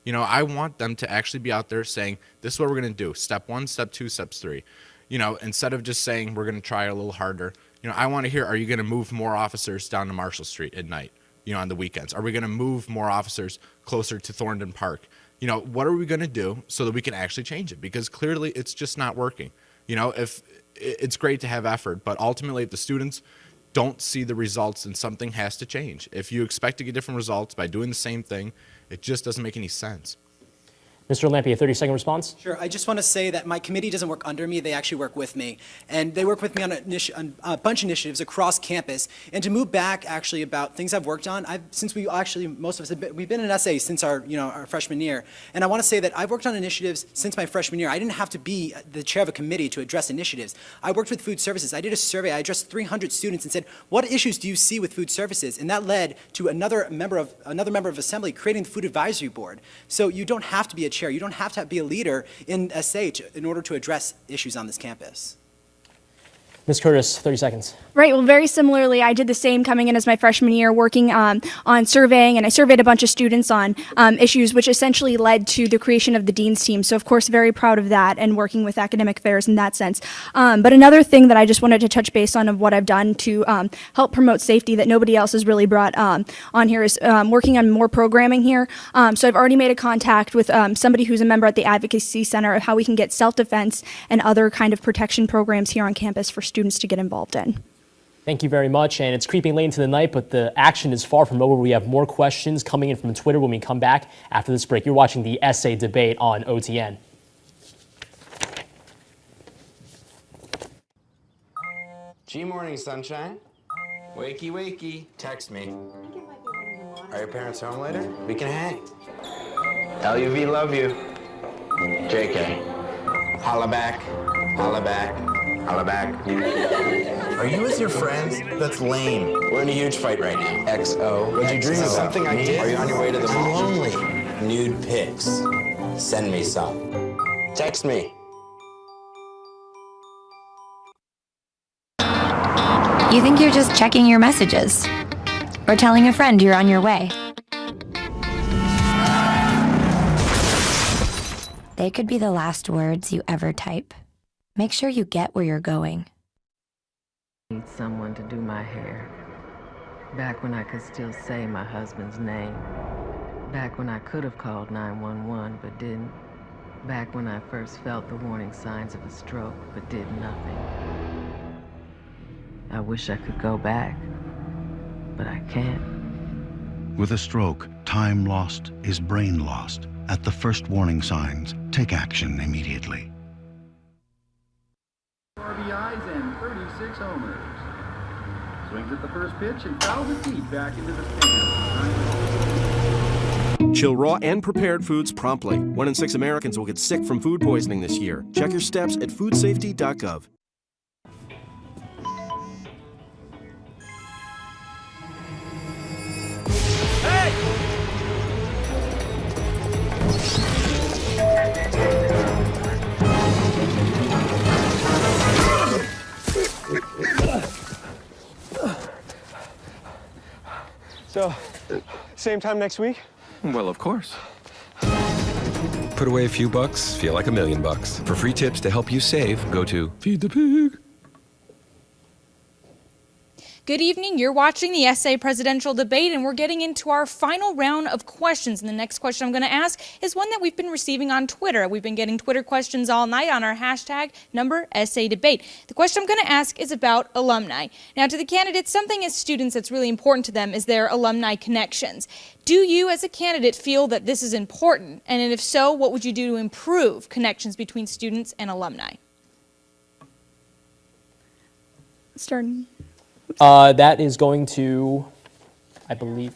I want them to actually be out there saying, this is what we're going to do. Step 1, step 2, steps 3. Instead of just saying we're going to try a little harder, I want to hear, are you going to move more officers down to Marshall Street at night, on the weekends? Are we going to move more officers closer to Thorndon Park? What are we going to do so that we can actually change it? Because clearly it's just not working. If it's great to have effort, but ultimately if the students don't see the results, then something has to change. If you expect to get different results by doing the same thing, it just doesn't make any sense. Mr. Lampe, a 30-second response? Sure. I just want to say that my committee doesn't work under me. They actually work with me. And they work with me on a bunch of initiatives across campus. And to move back actually about things I've worked on, most of us we've been in SA since our freshman year. And I want to say that I've worked on initiatives since my freshman year. I didn't have to be the chair of a committee to address initiatives. I worked with food services. I did a survey. I addressed 300 students and said, what issues do you see with food services? And that led to another member of Assembly creating the Food Advisory Board. So you don't have to be a chair. You don't have to be a leader in SA in order to address issues on this campus. Ms. Curtis, 30 seconds. Right. Well, very similarly, I did the same coming in as my freshman year, working on surveying, and I surveyed a bunch of students on issues, which essentially led to the creation of the Dean's Team. So, of course, very proud of that and working with academic affairs in that sense. But another thing that I just wanted to touch base on of what I've done to help promote safety that nobody else has really brought on here is working on more programming here. So I've already made a contact with somebody who's a member at the Advocacy Center of how we can get self-defense and other kind of protection programs here on campus for students to get involved in. Thank you very much. And it's creeping late into the night, but the action is far from over. We have more questions coming in from Twitter when we come back after this break. You're watching the SA debate on OTN. G-morning, sunshine. Wakey, wakey. Text me. Are your parents home later? We can hang. LUV, love you. JK. Holla back. Holla back. Holla back. Are you with your friends? That's lame. We're in a huge fight right now. XO. What'd you dream of? Something I did? Are you on your way to the mall? I'm lonely. Nude pics. Send me some. Text me. You think you're just checking your messages or telling a friend you're on your way. They could be the last words you ever type. Make sure you get where you're going. Need someone to do my hair. Back when I could still say my husband's name. Back when I could have called 911 but didn't. Back when I first felt the warning signs of a stroke but did nothing. I wish I could go back, but I can't. With a stroke, time lost is brain lost. At the first warning signs, take action immediately. RBIs and 36 homers. Swings at the first pitch and fouls it deep back into the stands. Chill raw and prepared foods promptly. 1 in 6 Americans will get sick from food poisoning this year. Check your steps at foodsafety.gov. So, same time next week? Well, of course. Put away a few bucks, feel like $1 million. For free tips to help you save, go to Feed the Pig. Good evening. You're watching the SA presidential debate, and we're getting into our final round of questions. And the next question I'm going to ask is one that we've been receiving on Twitter. We've been getting Twitter questions all night on our hashtag #SADebate. The question I'm going to ask is about alumni. Now, to the candidates, something as students that's really important to them is their alumni connections. Do you, as a candidate, feel that this is important? And if so, what would you do to improve connections between students and alumni? Starting. That is going to, I believe,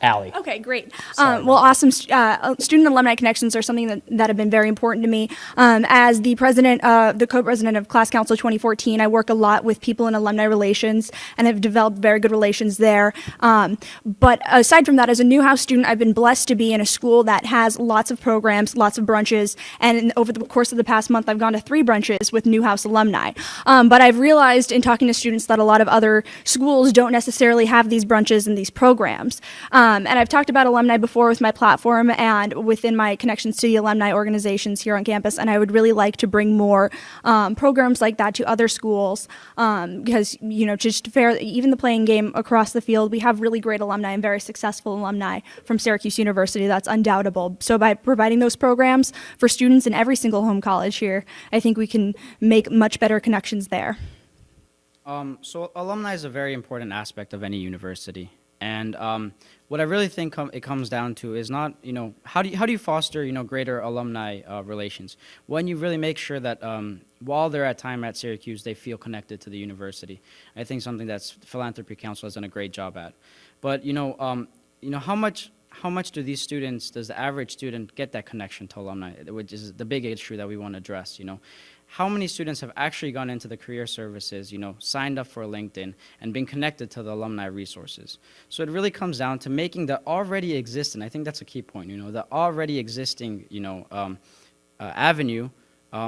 Allie. Okay, great. Well, awesome. Student alumni connections are something that have been very important to me. As the co-president of Class Council 2014, I work a lot with people in alumni relations and have developed very good relations there. But aside from that, as a Newhouse student, I've been blessed to be in a school that has lots of programs, lots of brunches, and over the course of the past month, I've gone to 3 brunches with Newhouse alumni. But I've realized in talking to students that a lot of other schools don't necessarily have these brunches and these programs. And I've talked about alumni before with my platform and within my connections to the alumni organizations here on campus, and I would really like to bring more programs like that to other schools because, you know, just fair, even the playing game across the field, we have really great alumni and very successful alumni from Syracuse University. That's undoubtable. So by providing those programs for students in every single home college here, I think we can make much better connections there. So alumni is a very important aspect of any university. And what I really think it comes down to is not, you know, how do you foster, you know, greater alumni relations when you really make sure that while they're at time at Syracuse, they feel connected to the university. I think something that's Philanthropy Council has done a great job at. But you know, how much does the average student get that connection to alumni, which is the big issue that we want to address, you know? How many students have actually gone into the career services, you know, signed up for LinkedIn and been connected to the alumni resources? So it really comes down to making the already existing, I think that's a key point, you know, the already existing, you know, avenue,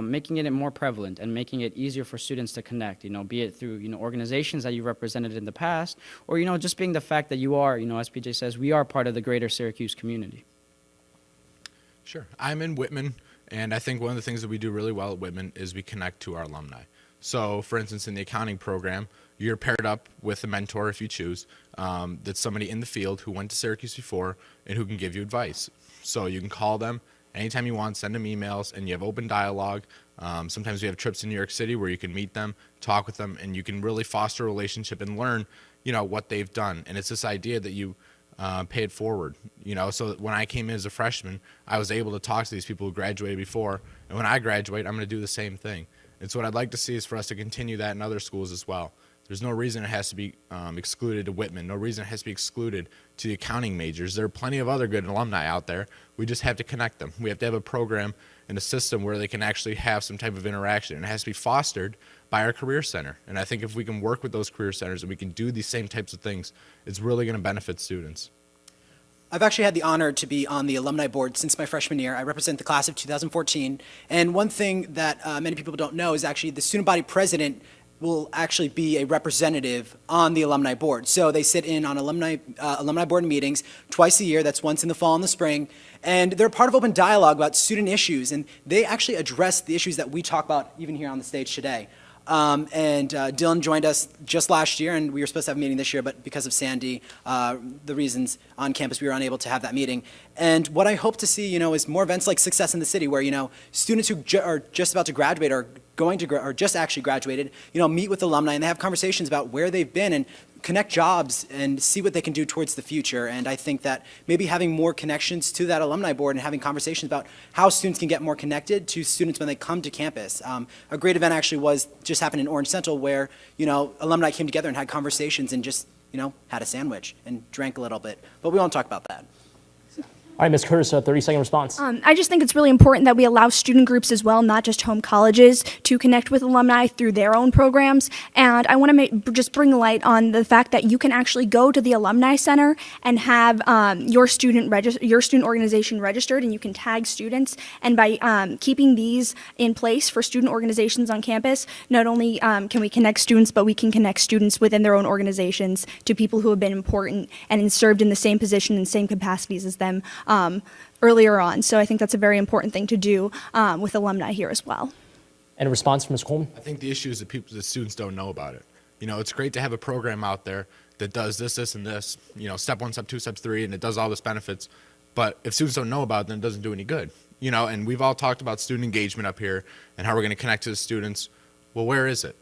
making it more prevalent and making it easier for students to connect, you know, be it through, you know, organizations that you represented in the past, or, you know, just being the fact that you are, you know, as PJ says, we are part of the greater Syracuse community. Sure. I'm in Whitman. And I think one of the things that we do really well at Whitman is we connect to our alumni. So, for instance, in the accounting program, you're paired up with a mentor if you choose. That's somebody in the field who went to Syracuse before and who can give you advice. So you can call them anytime you want, send them emails, and you have open dialogue. Sometimes we have trips to New York City where you can meet them, talk with them, and you can really foster a relationship and learn, you know, what they've done. And it's this idea that you pay it forward, you know, so when I came in as a freshman, I was able to talk to these people who graduated before, and when I graduate, I'm going to do the same thing. And so what I'd like to see is for us to continue that in other schools as well. There's no reason it has to be excluded to Whitman, no reason it has to be excluded to the accounting majors. There are plenty of other good alumni out there. We just have to connect them. We have to have a program and a system where they can actually have some type of interaction, and it has to be fostered by our career center. And I think if we can work with those career centers and we can do these same types of things, it's really going to benefit students. I've actually had the honor to be on the alumni board since my freshman year. I represent the class of 2014. And one thing that many people don't know is actually the student body president will actually be a representative on the alumni board. So they sit in on alumni board meetings twice a year. That's once in the fall and the spring. And they're part of open dialogue about student issues. And they actually address the issues that we talk about even here on the stage today. Dylan joined us just last year, and we were supposed to have a meeting this year, but because of Sandy, the reasons on campus, we were unable to have that meeting. And what I hope to see, is more events like Success in the City, where, students who are just about to graduate or or just actually graduated, meet with alumni and they have conversations about where they've been and connect jobs and see what they can do towards the future. And I think that maybe having more connections to that alumni board and having conversations about how students can get more connected to students when they come to campus. A great event actually just happened in Orange Central where, alumni came together and had conversations and just, had a sandwich and drank a little bit. But we won't talk about that. All right, Ms. Curtis, a 30-second response. I just think it's really important that we allow student groups as well, not just home colleges, to connect with alumni through their own programs. And I want to just bring light on the fact that you can actually go to the Alumni Center and have your student organization registered, and you can tag students. And by keeping these in place for student organizations on campus, not only can we connect students, but we can connect students within their own organizations to people who have been important and served in the same position and same capacities as them earlier on. So I think that's a very important thing to do with alumni here as well. And a response from Ms. Coleman? I think the issue is that the students don't know about it. It's great to have a program out there that does this, this, and this, step 1, step 2, step 3, and it does all this benefits. But if students don't know about it, then it doesn't do any good. And we've all talked about student engagement up here and how we're going to connect to the students. Well, where is it?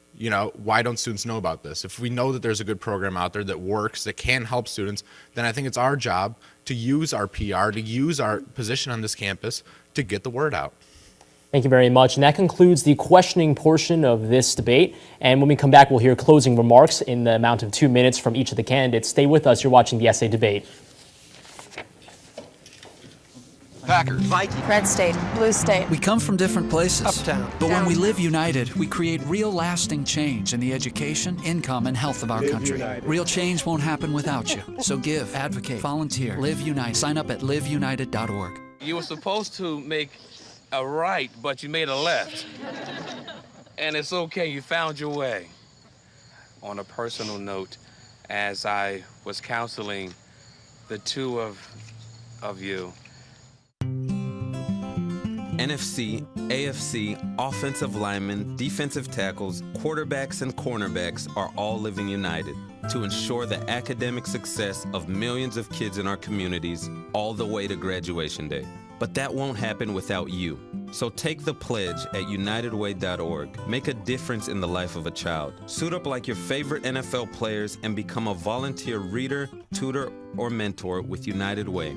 Why don't students know about this? If we know that there's a good program out there that works, that can help students, then I think it's our job to use our PR, to use our position on this campus to get the word out. Thank you very much. And that concludes the questioning portion of this debate. And when we come back, we'll hear closing remarks in the amount of 2 minutes from each of the candidates. Stay with us. You're watching the essay debate. Packers. Vikings. Red state. Blue state. We come from different places. Uptown. But when we live united, we create real lasting change in the education, income, and health of our country. Real change won't happen without you. So give, advocate, volunteer, Live United. Sign up at liveunited.org. You were supposed to make a right, but you made a left. And it's okay, you found your way. On a personal note, as I was counseling the two of you, NFC, AFC, offensive linemen, defensive tackles, quarterbacks, and cornerbacks are all living united to ensure the academic success of millions of kids in our communities all the way to graduation day. But that won't happen without you. So take the pledge at unitedway.org. Make a difference in the life of a child. Suit up like your favorite NFL players and become a volunteer reader, tutor, or mentor with United Way.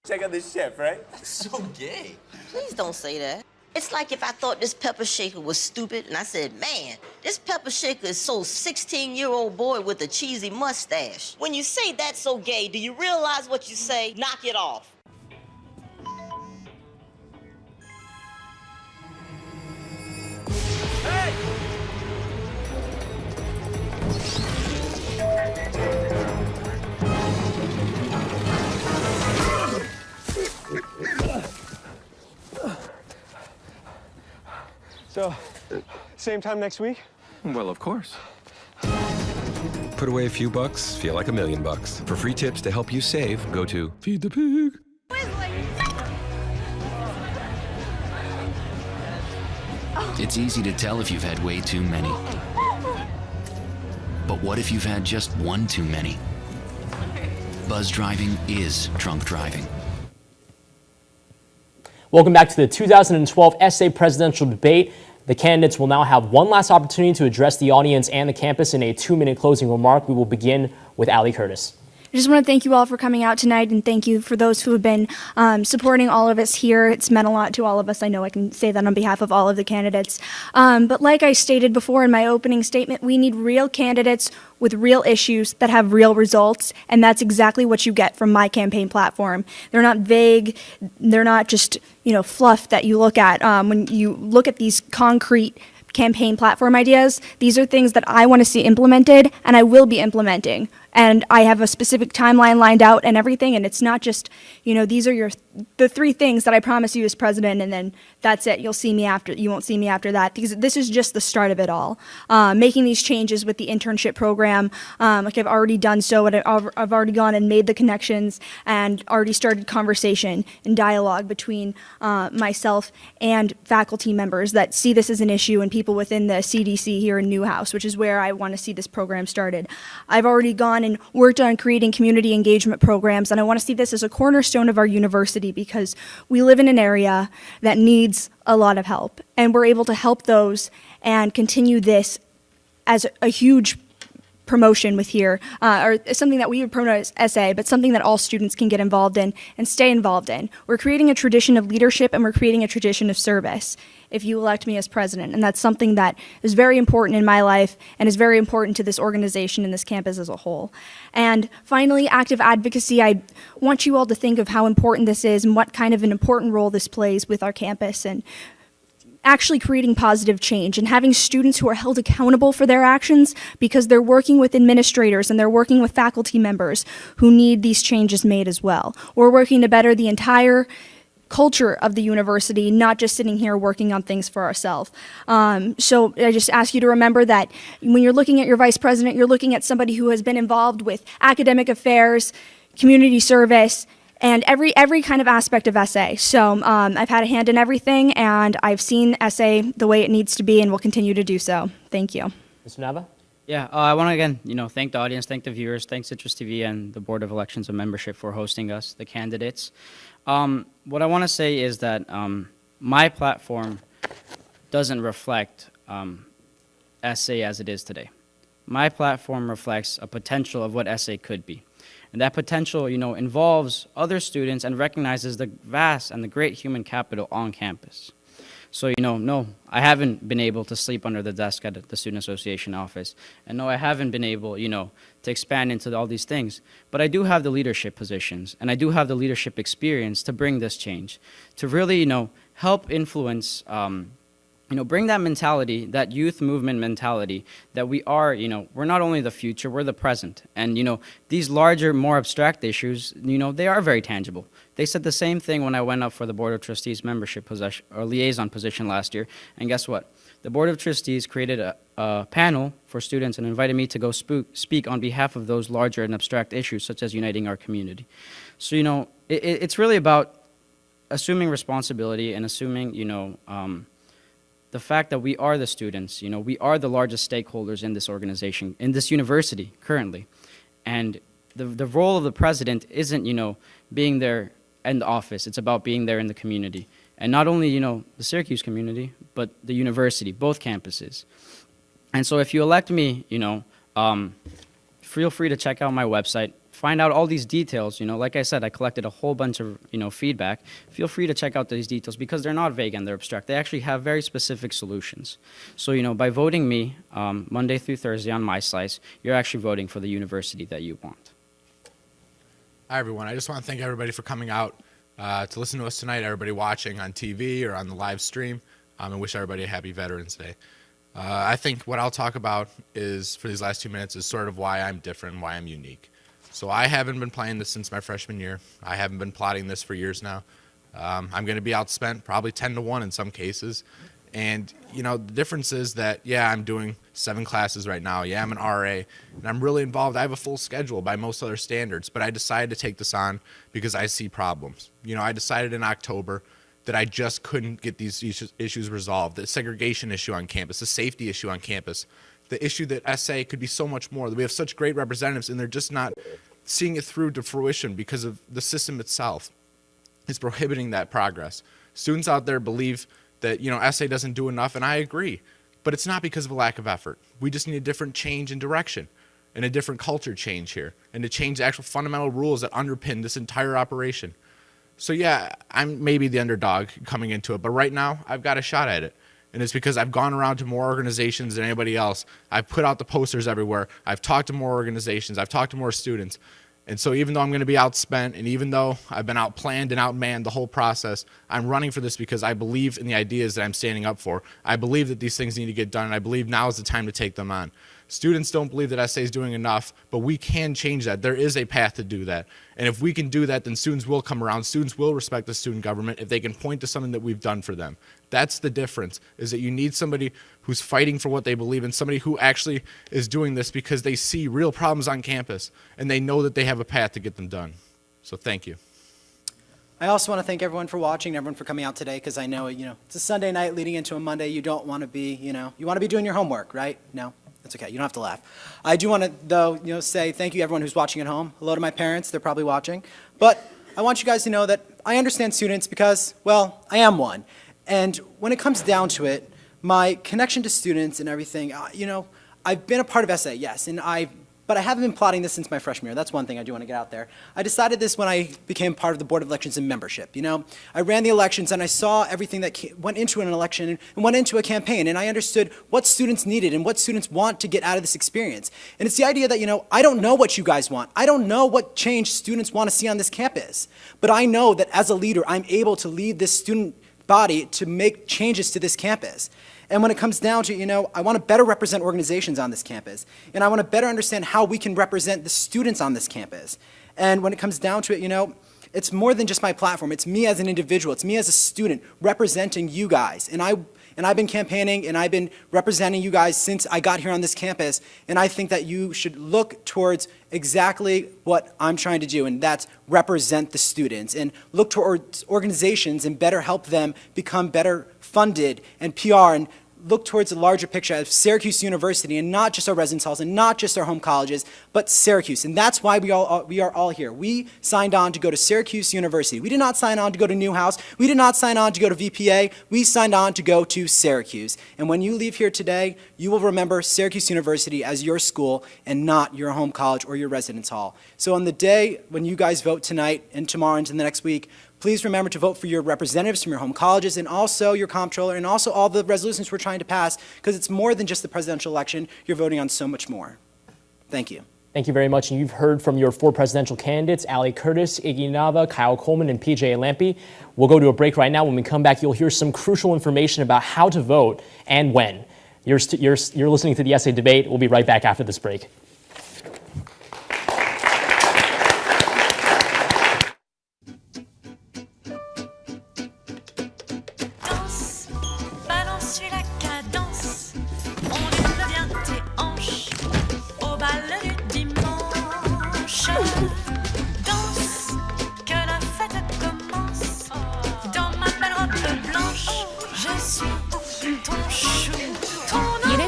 Check out this chef, right? So gay. Please don't say that. It's like if I thought this pepper shaker was stupid and I said, man, this pepper shaker is so 16-year-old boy with a cheesy mustache. When you say that's so gay, do you realize what you say? Knock it off. Hey! So, same time next week? Well, of course. Put away a few bucks, feel like $1 million. For free tips to help you save, go to Feed the Pig. It's easy to tell if you've had way too many. But what if you've had just one too many? Buzz driving is drunk driving. Welcome back to the 2012 essay presidential debate. The candidates will now have one last opportunity to address the audience and the campus in a 2-minute closing remark. We will begin with Allie Curtis. I just want to thank you all for coming out tonight, and thank you for those who have been supporting all of us here. It's meant a lot to all of us. I know I can say that on behalf of all of the candidates. But like I stated before in my opening statement, we need real candidates with real issues that have real results, and that's exactly what you get from my campaign platform. They're not vague. They're not just fluff that you look at. When you look at these concrete campaign platform ideas, these are things that I want to see implemented, and I will be implementing and I have a specific timeline lined out and everything, and it's not just, these are the 3 things that I promise you as president, and then that's it. You won't see me after that, because this is just the start of it all. Making these changes with the internship program, like I've already done so, and I've already gone and made the connections and already started conversation and dialogue between myself and faculty members that see this as an issue, and people within the CDC here in Newhouse, which is where I want to see this program started. I've already gone and worked on creating community engagement programs, and I want to see this as a cornerstone of our university, because we live in an area that needs a lot of help, and we're able to help those and continue this as a huge promotion with here, or something that we would promote as SA, but something that all students can get involved in and stay involved in. We're creating a tradition of leadership, and we're creating a tradition of service if you elect me as president, and that's something that is very important in my life and is very important to this organization and this campus as a whole. And finally, active advocacy. I want you all to think of how important this is and what kind of an important role this plays with our campus, and actually creating positive change and having students who are held accountable for their actions, because they're working with administrators and they're working with faculty members who need these changes made as well. We're working to better the entire culture of the university, not just sitting here working on things for ourselves. So I just ask you to remember that when you're looking at your vice president, you're looking at somebody who has been involved with academic affairs, community service, and every kind of aspect of SA. So I've had a hand in everything, and I've seen SA the way it needs to be, and will continue to do so. Thank you. Mr. Nava? Yeah, I want to again, thank the audience, thank the viewers, thank CitrusTV and the Board of Elections and Membership for hosting us, the candidates. What I want to say is that my platform doesn't reflect SA as it is today. My platform reflects a potential of what SA could be. And that potential, involves other students and recognizes the vast and the great human capital on campus. So, no, I haven't been able to sleep under the desk at the Student Association office. And no, I haven't been able, to expand into all these things. But I do have the leadership positions, and I do have the leadership experience to bring this change, to really, help influence, bring that mentality, that youth movement mentality, that we are, we're not only the future, we're the present. And, these larger, more abstract issues, they are very tangible. They said the same thing when I went up for the Board of Trustees membership position, or liaison position last year. And guess what? The Board of Trustees created a panel for students and invited me to go speak on behalf of those larger and abstract issues, such as uniting our community. So, it's really about assuming responsibility and assuming, the fact that we are the students, we are the largest stakeholders in this organization, in this university currently. And the role of the president isn't, being there in the office. It's about being there in the community. And not only, the Syracuse community, but the university, both campuses. And so if you elect me, feel free to check out my website. Find out all these details. Like I said, I collected a whole bunch of, feedback. Feel free to check out these details, because they're not vague and they're abstract. They actually have very specific solutions. So, by voting me Monday through Thursday on my slice, you're actually voting for the university that you want. Hi, everyone. I just want to thank everybody for coming out to listen to us tonight, everybody watching on TV or on the live stream, and wish everybody a happy Veterans Day. I think what I'll talk about is, for these last 2 minutes, is sort of why I'm different and why I'm unique. So I haven't been playing this since my freshman year. I haven't been plotting this for years now. I'm going to be outspent probably 10-1 in some cases. And, the difference is that, yeah, I'm doing 7 classes right now. Yeah, I'm an RA, and I'm really involved. I have a full schedule by most other standards, but I decided to take this on because I see problems. I decided in October that I just couldn't get these issues resolved. The segregation issue on campus, the safety issue on campus, the issue that SA could be so much more, that we have such great representatives and they're just not seeing it through to fruition because of the system itself is prohibiting that progress. Students out there believe that, SA doesn't do enough, and I agree, but it's not because of a lack of effort. We just need a different change in direction and a different culture change here, and to change the actual fundamental rules that underpin this entire operation. So yeah, I'm maybe the underdog coming into it, but right now I've got a shot at it. And it's because I've gone around to more organizations than anybody else. I've put out the posters everywhere. I've talked to more organizations. I've talked to more students. And so even though I'm going to be outspent, and even though I've been outplanned and outmanned the whole process, I'm running for this because I believe in the ideas that I'm standing up for. I believe that these things need to get done, and I believe now is the time to take them on. Students don't believe that SA is doing enough, but we can change that. There is a path to do that. And if we can do that, then students will come around. Students will respect the student government if they can point to something that we've done for them. That's the difference, is that you need somebody who's fighting for what they believe and somebody who actually is doing this because they see real problems on campus and they know that they have a path to get them done. So thank you. I also want to thank everyone for watching, everyone for coming out today, because I know, it's a Sunday night leading into a Monday. You don't want to be, you want to be doing your homework, right? No, that's okay. You don't have to laugh. I do want to, though, say thank you everyone who's watching at home. Hello to my parents. They're probably watching. But I want you guys to know that I understand students because, well, I am one. And when it comes down to it, my connection to students and everything, I've been a part of SA, yes, but I haven't been plotting this since my freshman year. That's one thing I do want to get out there. I decided this when I became part of the Board of Elections and Membership. I ran the elections and I saw everything that went into an election and went into a campaign, and I understood what students needed and what students want to get out of this experience. And it's the idea that, I don't know what you guys want. I don't know what change students want to see on this campus. But I know that as a leader, I'm able to lead this student body to make changes to this campus. And when it comes down to, I want to better represent organizations on this campus. And I want to better understand how we can represent the students on this campus. And when it comes down to it, it's more than just my platform. It's me as an individual. It's me as a student representing you guys. And I've been campaigning and I've been representing you guys since I got here on this campus. And I think that you should look towards exactly what I'm trying to do, and that's represent the students and look towards organizations and better help them become better funded and PR, and look towards the larger picture of Syracuse University, and not just our residence halls and not just our home colleges, but Syracuse. And that's why we are all here. We signed on to go to Syracuse University. We did not sign on to go to Newhouse. We did not sign on to go to VPA. We signed on to go to Syracuse. And when you leave here today, you will remember Syracuse University as your school and not your home college or your residence hall. So on the day when you guys vote tonight and tomorrow into the next week, please remember to vote for your representatives from your home colleges and also your comptroller and also all the resolutions we're trying to pass, because it's more than just the presidential election. You're voting on so much more. Thank you. Thank you very much. And you've heard from your 4 presidential candidates, Ali Curtis, Iggy Nava, Kyle Coleman, and PJ Lampe. We'll go to a break right now. When we come back, you'll hear some crucial information about how to vote and when. You're listening to the SA Debate. We'll be right back after this break.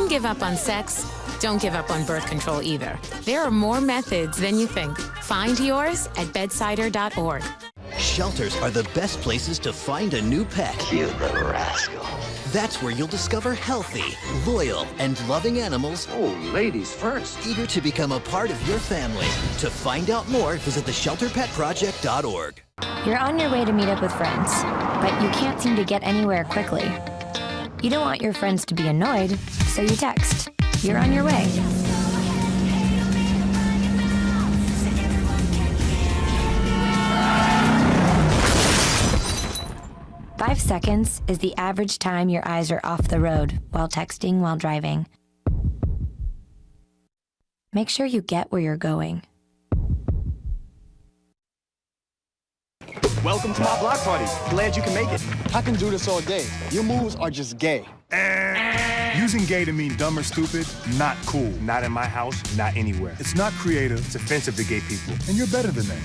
Give up on sex, don't give up on birth control either. There are more methods than you think. Find yours at bedsider.org. Shelters are the best places to find a new pet. You little rascal. That's where you'll discover healthy, loyal, and loving animals. Oh, ladies first. Eager to become a part of your family. To find out more, visit theshelterpetproject.org. You're on your way to meet up with friends, but you can't seem to get anywhere quickly. You don't want your friends to be annoyed, so you text. You're on your way. Five seconds is the average time your eyes are off the road while texting while driving. Make sure you get where you're going. Welcome to my block party. Glad you can make it. I can do this all day. Your moves are just gay. Using gay to mean dumb or stupid, not cool. Not in my house, not anywhere. It's not creative, it's offensive to gay people. And you're better than that.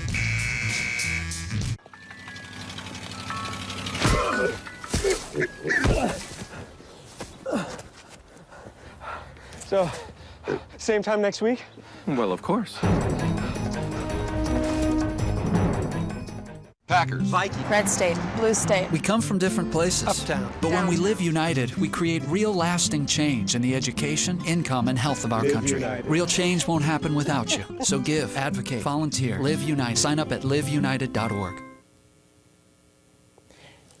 So, same time next week? Well, of course. Packers. Vikings. Red State. Blue State. We come from different places. Uptown. But when we live united, we create real lasting change in the education, income, and health of our country. Real change won't happen without you. So give, advocate, volunteer, live united. Sign up at liveunited.org.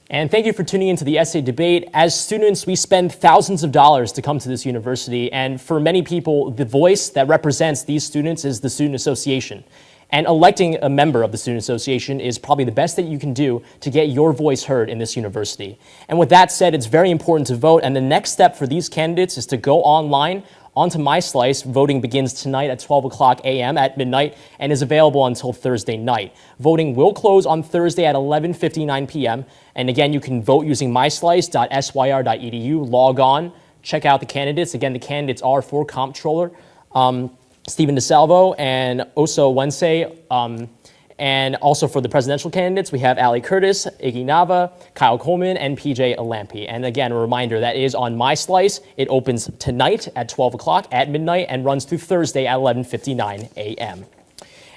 And thank you for tuning into the SA Debate. As students, we spend thousands of dollars to come to this university, and for many people, the voice that represents these students is the Student Association. And electing a member of the Student Association is probably the best that you can do to get your voice heard in this university. And with that said, it's very important to vote, and the next step for these candidates is to go online onto MySlice. Voting begins tonight at 12 o'clock a.m. at midnight and is available until Thursday night. Voting will close on Thursday at 11:59 p.m. And again, you can vote using myslice.syr.edu. Log on, check out the candidates. Again, the candidates are for Comptroller Stephen DeSalvo and Oso Wense. And also for the presidential candidates, we have Ali Curtis, Iggy Nava, Kyle Coleman, and PJ Alampi. And again, a reminder, that is on MySlice. It opens tonight at 12 o'clock at midnight and runs through Thursday at 11:59 a.m.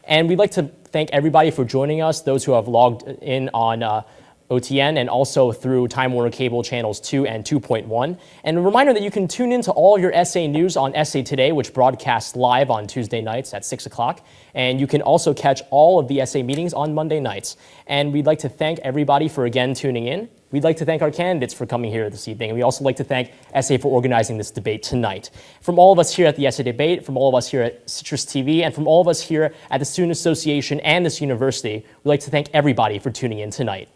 And we'd like to thank everybody for joining us, those who have logged in on OTN and also through Time Warner Cable channels 2 and 2.1. And a reminder that you can tune into all your SA news on SA Today, which broadcasts live on Tuesday nights at 6 o'clock. And you can also catch all of the SA meetings on Monday nights. And we'd like to thank everybody for again tuning in. We'd like to thank our candidates for coming here this evening. And we also like to thank SA for organizing this debate tonight. From all of us here at the SA Debate, from all of us here at CitrusTV, and from all of us here at the Student Association and this university, we'd like to thank everybody for tuning in tonight.